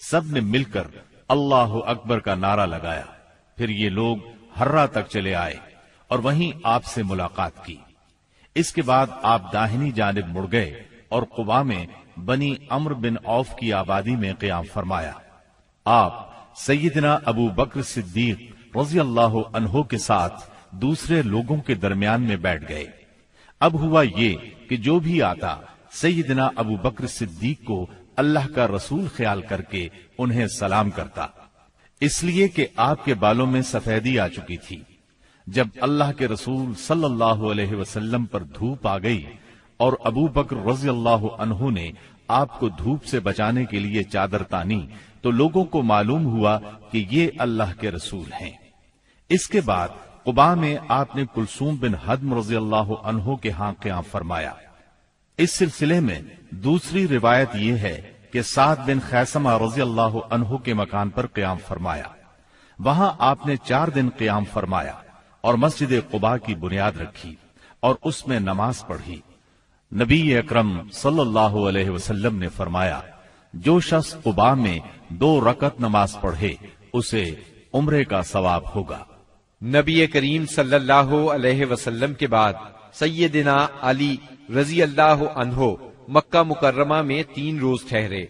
سب نے مل کر اللہ اکبر کا نعرہ لگایا۔ پھر یہ لوگ حرہ تک چلے آئے اور وہیں آپ سے ملاقات کی۔ اس کے بعد آپ داہنی جانب مڑ گئے اور قباء میں بنی عمرو بن عوف کی آبادی میں قیام فرمایا۔ آپ سیدنا ابو بکر صدیق رضی اللہ عنہ کے ساتھ دوسرے لوگوں کے درمیان میں بیٹھ گئے۔ اب ہوا یہ کہ جو بھی آتا سیدنا ابو بکر صدیق کو اللہ کا رسول خیال کر کے انہیں سلام کرتا، اس لیے کہ آپ کے بالوں میں سفیدی آ چکی تھی۔ جب اللہ کے رسول صلی اللہ علیہ وسلم پر دھوپ آ گئی اور ابو بکر رضی اللہ عنہ نے آپ کو دھوپ سے بچانے کے لیے چادر تانی تو لوگوں کو معلوم ہوا کہ یہ اللہ کے رسول ہیں۔ اس کے بعد قباء میں آپ نے کلثوم بن حدم رضی اللہ عنہ کے ہاں قیام فرمایا۔ اس سلسلے میں دوسری روایت یہ ہے کہ سعد بن خیثمہ رضی اللہ عنہ کے مکان پر قیام فرمایا۔ وہاں آپ نے 4 دن قیام فرمایا اور مسجد قباء کی بنیاد رکھی اور اس میں نماز پڑھی۔ نبی اکرم صلی اللہ علیہ وسلم نے فرمایا، جو شخص قباء میں 2 رکعت نماز پڑھے اسے عمرے کا ثواب ہوگا۔ نبی کریم صلی اللہ علیہ وسلم کے بعد سیدنا علی رضی اللہ عنہ مکہ مکرمہ میں 3 روز ٹھہرے۔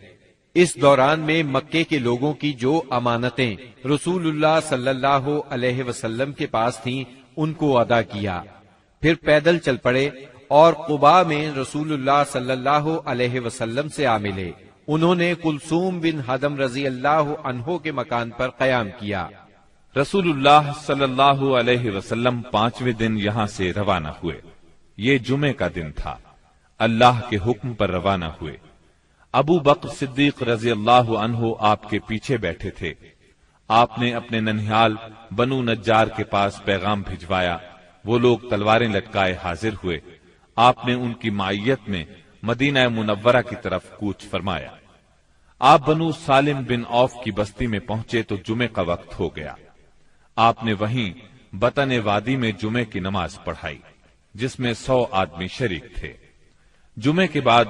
اس دوران میں مکے کے لوگوں کی جو امانتیں رسول اللہ صلی اللہ علیہ وسلم کے پاس تھیں ان کو ادا کیا، پھر پیدل چل پڑے اور قباء میں رسول اللہ صلی اللہ علیہ وسلم سے آ ملے۔ انہوں نے کلثوم بن حدم رضی اللہ عنہ کے مکان پر قیام کیا۔ رسول اللہ صلی اللہ علیہ وسلم 5ویں دن یہاں سے روانہ ہوئے۔ یہ جمعے کا دن تھا۔ اللہ کے حکم پر روانہ ہوئے۔ ابو بکر صدیق رضی اللہ عنہ آپ کے پیچھے بیٹھے تھے۔ آپ نے اپنے ننھیال بنو نجار کے پاس پیغام بھجوایا۔ وہ لوگ تلواریں لٹکائے حاضر ہوئے۔ آپ نے ان کی معیت میں مدینہ منورہ کی طرف کوچ فرمایا۔ آپ بنو سالم بن عوف کی بستی میں پہنچے تو جمعے کا وقت ہو گیا۔ آپ نے وہیں بطن وادی میں جمعے کی نماز پڑھائی جس میں 100 آدمی شریک تھے۔ جمعے کے بعد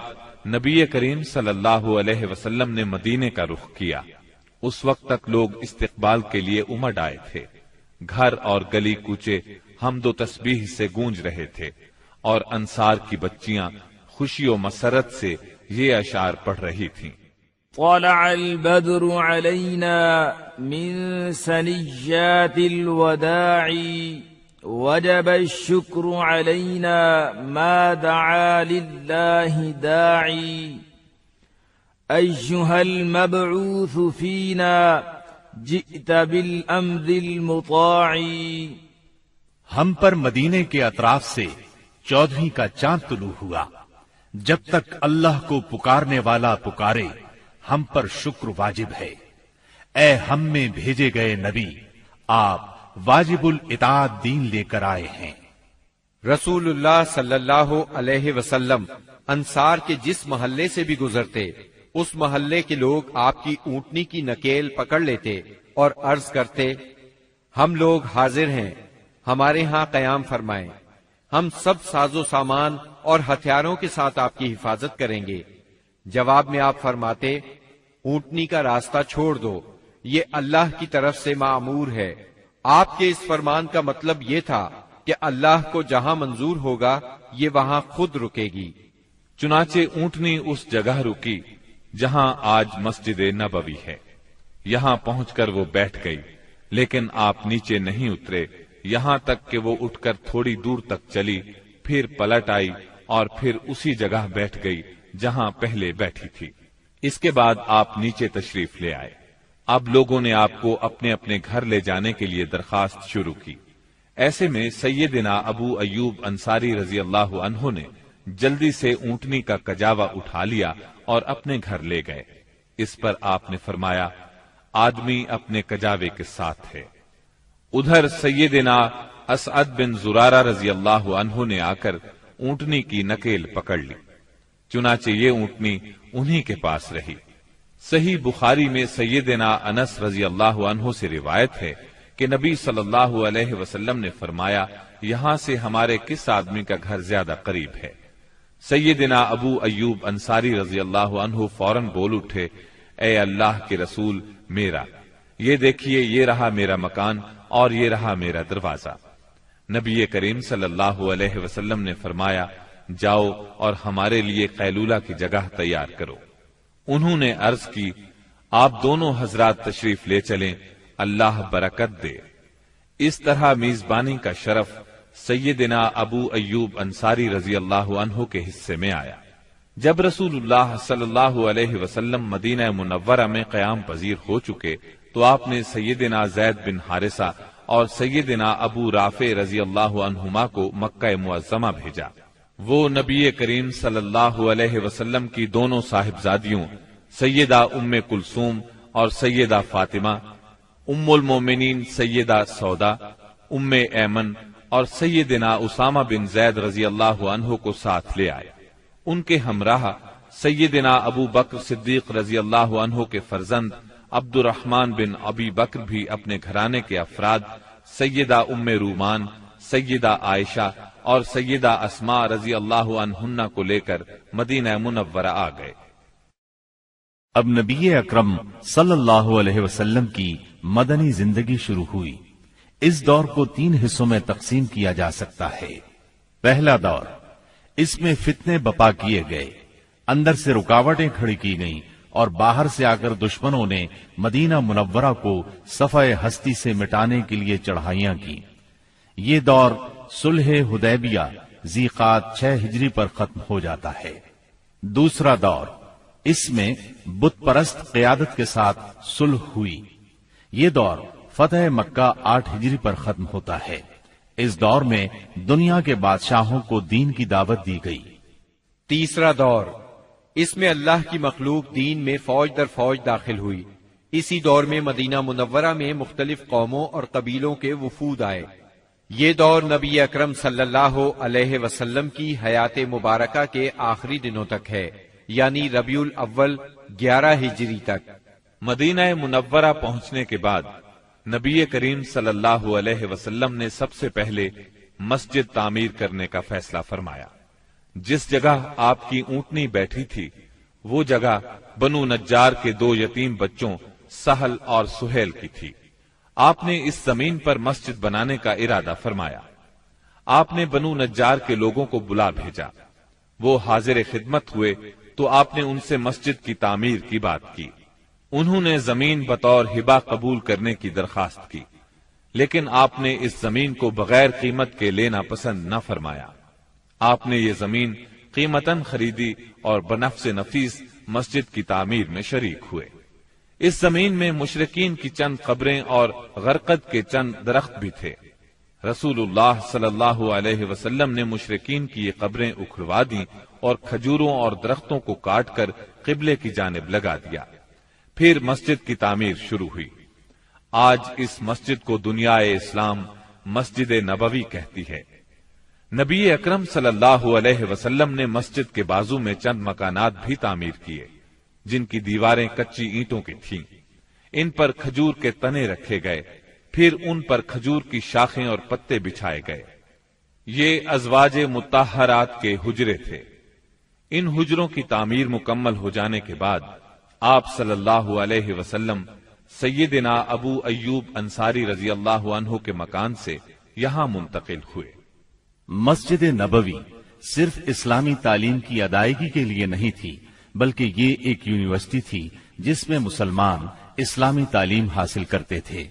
نبی کریم صلی اللہ علیہ وسلم نے مدینے کا رخ کیا۔ اس وقت تک لوگ استقبال کے لیے امڈ آئے تھے۔ گھر اور گلی کوچے حمد و تسبیح سے گونج رہے تھے اور انصار کی بچیاں خوشی و مسرت سے یہ اشعار پڑھ رہی تھیں۔ طلع البدر علينا من ثنيات الوداع وجب الشكر علينا ما دعا لله داعي أيها المبعوث فينا جئت بالأمر المطاع۔ ہم پر مدینے کے اطراف سے 14ویں کا چاند طلوع ہوا۔ جب تک اللہ کو پکارنے والا پکارے ہم پر شکر واجب ہے۔ اے ہم میں بھیجے گئے نبی، آپ واجب الاطاعت دین لے کر آئے ہیں۔ رسول اللہ صلی اللہ علیہ وسلم انصار کے جس محلے سے بھی گزرتے اس محلے کے لوگ آپ کی اونٹنی کی نکیل پکڑ لیتے اور عرض کرتے، ہم لوگ حاضر ہیں، ہمارے ہاں قیام فرمائیں، ہم سب ساز و سامان اور ہتھیاروں کے ساتھ آپ کی حفاظت کریں گے۔ جواب میں آپ فرماتے، اونٹنی کا راستہ چھوڑ دو، یہ اللہ کی طرف سے معمور ہے آپ کے اس فرمان کا مطلب یہ تھا کہ اللہ کو جہاں منظور ہوگا یہ وہاں خود رکے گی۔ چنانچہ اونٹنی اس جگہ رکی جہاں آج مسجد نبوی ہے۔ یہاں پہنچ کر وہ بیٹھ گئی، لیکن آپ نیچے نہیں اترے یہاں تک کہ وہ اٹھ کر تھوڑی دور تک چلی، پھر پلٹ آئی اور پھر اسی جگہ بیٹھ گئی جہاں پہلے بیٹھی تھی۔ اس کے بعد آپ نیچے تشریف لے آئے۔ اب لوگوں نے آپ کو اپنے اپنے گھر لے جانے کے لیے درخواست شروع کی۔ ایسے میں سیدنا ابو ایوب انصاری رضی اللہ عنہ نے جلدی سے اونٹنی کا کجاوا اٹھا لیا اور اپنے گھر لے گئے۔ اس پر آپ نے فرمایا، آدمی اپنے کجاوے کے ساتھ ہے۔ ادھر سیدنا اسعد بن زرارہ رضی اللہ عنہ نے آ کر اونٹنی کی نکیل پکڑ لی، چنانچہ یہ اونٹنی انہی کے پاس رہی۔ صحیح بخاری میں سیدنا انس رضی اللہ عنہ سے روایت ہے کہ نبی صلی اللہ علیہ وسلم نے فرمایا، یہاں سے ہمارے کس آدمی کا گھر زیادہ قریب ہے؟ سیدنا ابو ایوب انصاری رضی اللہ عنہ فوراً بول اٹھے، اے اللہ کے رسول، میرا یہ دیکھیے، یہ رہا میرا مکان اور یہ رہا میرا دروازہ۔ نبی کریم صلی اللہ علیہ وسلم نے فرمایا، جاؤ اور ہمارے لیے قیلولہ کی جگہ تیار کرو۔ انہوں نے عرض کی، آپ دونوں حضرات تشریف لے چلیں، اللہ برکت دے۔ اس طرح میزبانی کا شرف سیدنا ابو ایوب انصاری رضی اللہ عنہ کے حصے میں آیا۔ جب رسول اللہ صلی اللہ علیہ وسلم مدینہ منورہ میں قیام پذیر ہو چکے تو آپ نے سیدنا زید بن حارثہ اور سیدنا ابو رافع رضی اللہ عنہما کو مکہ معظمہ بھیجا۔ وہ نبی کریم صلی اللہ علیہ وسلم کی دونوں صاحبزادیوں سیدہ ام کلثوم اور سیدہ فاطمہ، ام المومنین سیدہ سودا، ام ایمن اور سیدنا اسامہ بن زید رضی اللہ عنہ کو ساتھ لے آئے۔ ان کے ہمراہ سیدنا ابو بکر صدیق رضی اللہ عنہ کے فرزند عبد الرحمن بن ابی بکر بھی اپنے گھرانے کے افراد سیدہ ام رومان، سیدہ عائشہ اور سیدہ اسماء رضی اللہ عنہن کو لے کر مدینہ منورہ آ گئے۔ اب نبی اکرم صلی اللہ علیہ وسلم کی مدنی زندگی شروع ہوئی۔ اس دور کو 3 حصوں میں تقسیم کیا جا سکتا ہے۔ پہلا دور، اس میں فتنے بپا کیے گئے، اندر سے رکاوٹیں کھڑی کی گئیں اور باہر سے آ کر دشمنوں نے مدینہ منورہ کو صفحہ ہستی سے مٹانے کے لیے چڑھائیاں کی۔ یہ دور صلح حدیبیہ ذیقعد 6 ہجری پر ختم ہو جاتا ہے۔ دوسرا دور، اس میں بت پرست قیادت کے ساتھ صلح ہوئی۔ یہ دور فتح مکہ 8 ہجری پر ختم ہوتا ہے۔ اس دور میں دنیا کے بادشاہوں کو دین کی دعوت دی گئی۔ تیسرا دور، اس میں اللہ کی مخلوق دین میں فوج در فوج داخل ہوئی۔ اسی دور میں مدینہ منورہ میں مختلف قوموں اور قبیلوں کے وفود آئے۔ یہ دور نبی اکرم صلی اللہ علیہ وسلم کی حیات مبارکہ کے آخری دنوں تک ہے، یعنی ربیع الاول 11 ہجری تک۔ مدینہ منورہ پہنچنے کے بعد نبی کریم صلی اللہ علیہ وسلم نے سب سے پہلے مسجد تعمیر کرنے کا فیصلہ فرمایا۔ جس جگہ آپ کی اونٹنی بیٹھی تھی وہ جگہ بنو نجار کے 2 یتیم بچوں سہل اور سہیل کی تھی۔ آپ نے اس زمین پر مسجد بنانے کا ارادہ فرمایا۔ آپ نے بنو نجار کے لوگوں کو بلا بھیجا۔ وہ حاضر خدمت ہوئے تو آپ نے ان سے مسجد کی تعمیر کی بات کی۔ انہوں نے زمین بطور ہبہ قبول کرنے کی درخواست کی، لیکن آپ نے اس زمین کو بغیر قیمت کے لینا پسند نہ فرمایا۔ آپ نے یہ زمین قیمتاً خریدی اور بنفس نفیس مسجد کی تعمیر میں شریک ہوئے۔ اس زمین میں مشرکین کی چند قبریں اور غرقد کے چند درخت بھی تھے۔ رسول اللہ صلی اللہ علیہ وسلم نے مشرکین کی یہ قبریں اکھڑوا دیں اور کھجوروں اور درختوں کو کاٹ کر قبلے کی جانب لگا دیا۔ پھر مسجد کی تعمیر شروع ہوئی۔ آج اس مسجد کو دنیا اسلام مسجد نبوی کہتی ہے۔ نبی اکرم صلی اللہ علیہ وسلم نے مسجد کے بازو میں چند مکانات بھی تعمیر کیے جن کی دیواریں کچی اینٹوں کی تھیں۔ ان پر کھجور کے تنے رکھے گئے، پھر ان پر کھجور کی شاخیں اور پتے بچھائے گئے۔ یہ ازواج مطہرات کے حجرے تھے۔ ان حجروں کی تعمیر مکمل ہو جانے کے بعد آپ صلی اللہ علیہ وسلم سیدنا ابو ایوب انصاری رضی اللہ عنہ کے مکان سے یہاں منتقل ہوئے۔ مسجد نبوی صرف اسلامی تعلیم کی ادائیگی کے لیے نہیں تھی، بلکہ یہ ایک یونیورسٹی تھی جس میں مسلمان اسلامی تعلیم حاصل کرتے تھے۔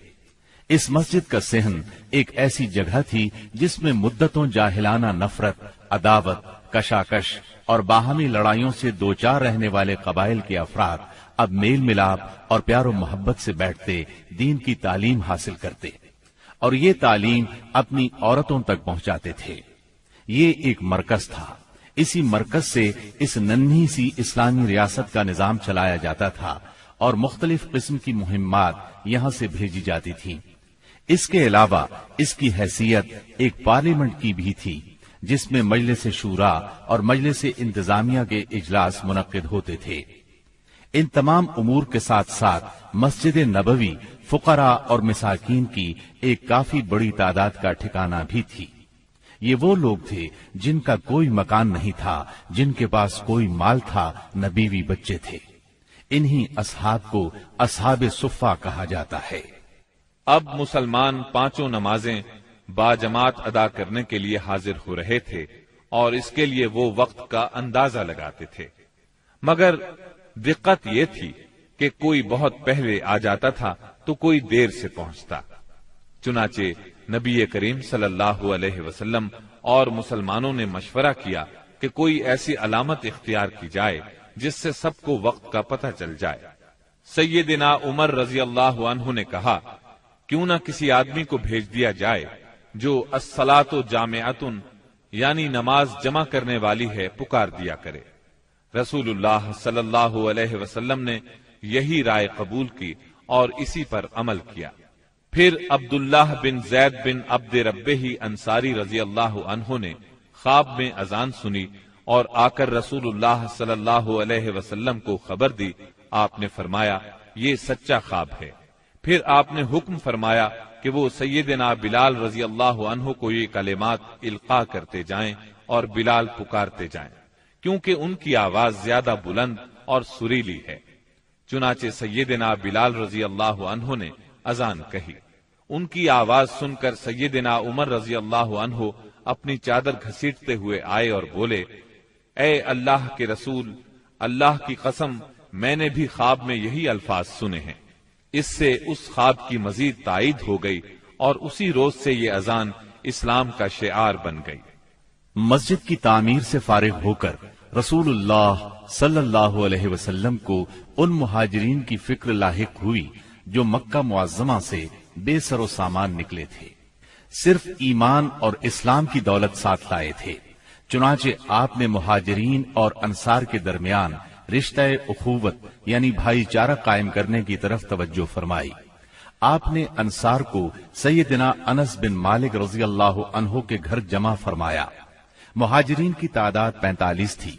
اس مسجد کا صحن ایک ایسی جگہ تھی جس میں مدتوں جاہلانہ نفرت، عداوت، کشاکش اور باہمی لڑائیوں سے دوچار رہنے والے قبائل کے افراد اب میل ملاپ اور پیار و محبت سے بیٹھتے، دین کی تعلیم حاصل کرتے اور یہ تعلیم اپنی عورتوں تک پہنچاتے تھے۔ یہ ایک مرکز تھا۔ اسی مرکز سے اس ننھی سی اسلامی ریاست کا نظام چلایا جاتا تھا اور مختلف قسم کی مہمات یہاں سے بھیجی جاتی تھیں۔ اس کے علاوہ اس کی حیثیت ایک پارلیمنٹ کی بھی تھی جس میں مجلس شورا اور مجلس انتظامیہ کے اجلاس منعقد ہوتے تھے۔ ان تمام امور کے ساتھ ساتھ مسجد نبوی فقراء اور مساکین کی ایک کافی بڑی تعداد کا ٹھکانہ بھی تھی۔ یہ وہ لوگ تھے جن کا کوئی مکان نہیں تھا، جن کے پاس کوئی مال تھا، نہ بیوی بچے تھے۔ انہی اصحاب کو اصحاب صفہ کہا جاتا ہے۔ اب مسلمان پانچوں نمازیں باجماعت ادا کرنے کے لیے حاضر ہو رہے تھے اور اس کے لیے وہ وقت کا اندازہ لگاتے تھے، مگر دقت یہ تھی کہ کوئی بہت پہلے آ جاتا تھا تو کوئی دیر سے پہنچتا۔ چنانچہ نبی کریم صلی اللہ علیہ وسلم اور مسلمانوں نے مشورہ کیا کہ کوئی ایسی علامت اختیار کی جائے جس سے سب کو وقت کا پتہ چل جائے۔ سیدنا عمر رضی اللہ عنہ نے کہا، کیوں نہ کسی آدمی کو بھیج دیا جائے جو الصلاۃ جامعۃ یعنی نماز جمع کرنے والی ہے پکار دیا کرے۔ رسول اللہ صلی اللہ علیہ وسلم نے یہی رائے قبول کی اور اسی پر عمل کیا۔ پھر عبداللہ بن زید بن عبد ربہ انصاری رضی اللہ عنہ نے خواب میں اذان سنی اور آ کر رسول اللہ صلی اللہ علیہ وسلم کو خبر دی۔ آپ نے فرمایا، یہ سچا خواب ہے۔ پھر آپ نے حکم فرمایا کہ وہ سیدنا بلال رضی اللہ عنہ کو یہ کلمات القاء کرتے جائیں اور بلال پکارتے جائیں، کیونکہ ان کی آواز زیادہ بلند اور سریلی ہے۔ چنانچہ سیدنا بلال رضی اللہ عنہ نے اذان کہی۔ ان کی آواز سن کر سیدنا عمر رضی اللہ عنہ اپنی چادر گھسیٹتے ہوئے آئے اور بولے، اے اللہ کے رسول، اللہ کی قسم میں نے بھی خواب میں یہی الفاظ سنے ہیں۔ اس سے اس خواب کی مزید تائید ہو گئی اور اسی روز سے یہ اذان اسلام کا شعار بن گئی۔ مسجد کی تعمیر سے فارغ ہو کر رسول اللہ صلی اللہ علیہ وسلم کو ان مہاجرین کی فکر لاحق ہوئی جو مکہ معظمہ سے بے سر و سامان نکلے تھے، صرف ایمان اور اسلام کی دولت ساتھ لائے تھے۔ چنانچہ آپ نے مہاجرین اور انصار کے درمیان رشتہ اخوت یعنی بھائی چارہ قائم کرنے کی طرف توجہ فرمائی۔ آپ نے انصار کو سیدنا انس بن مالک رضی اللہ عنہ کے گھر جمع فرمایا۔ مہاجرین کی تعداد 45 تھی۔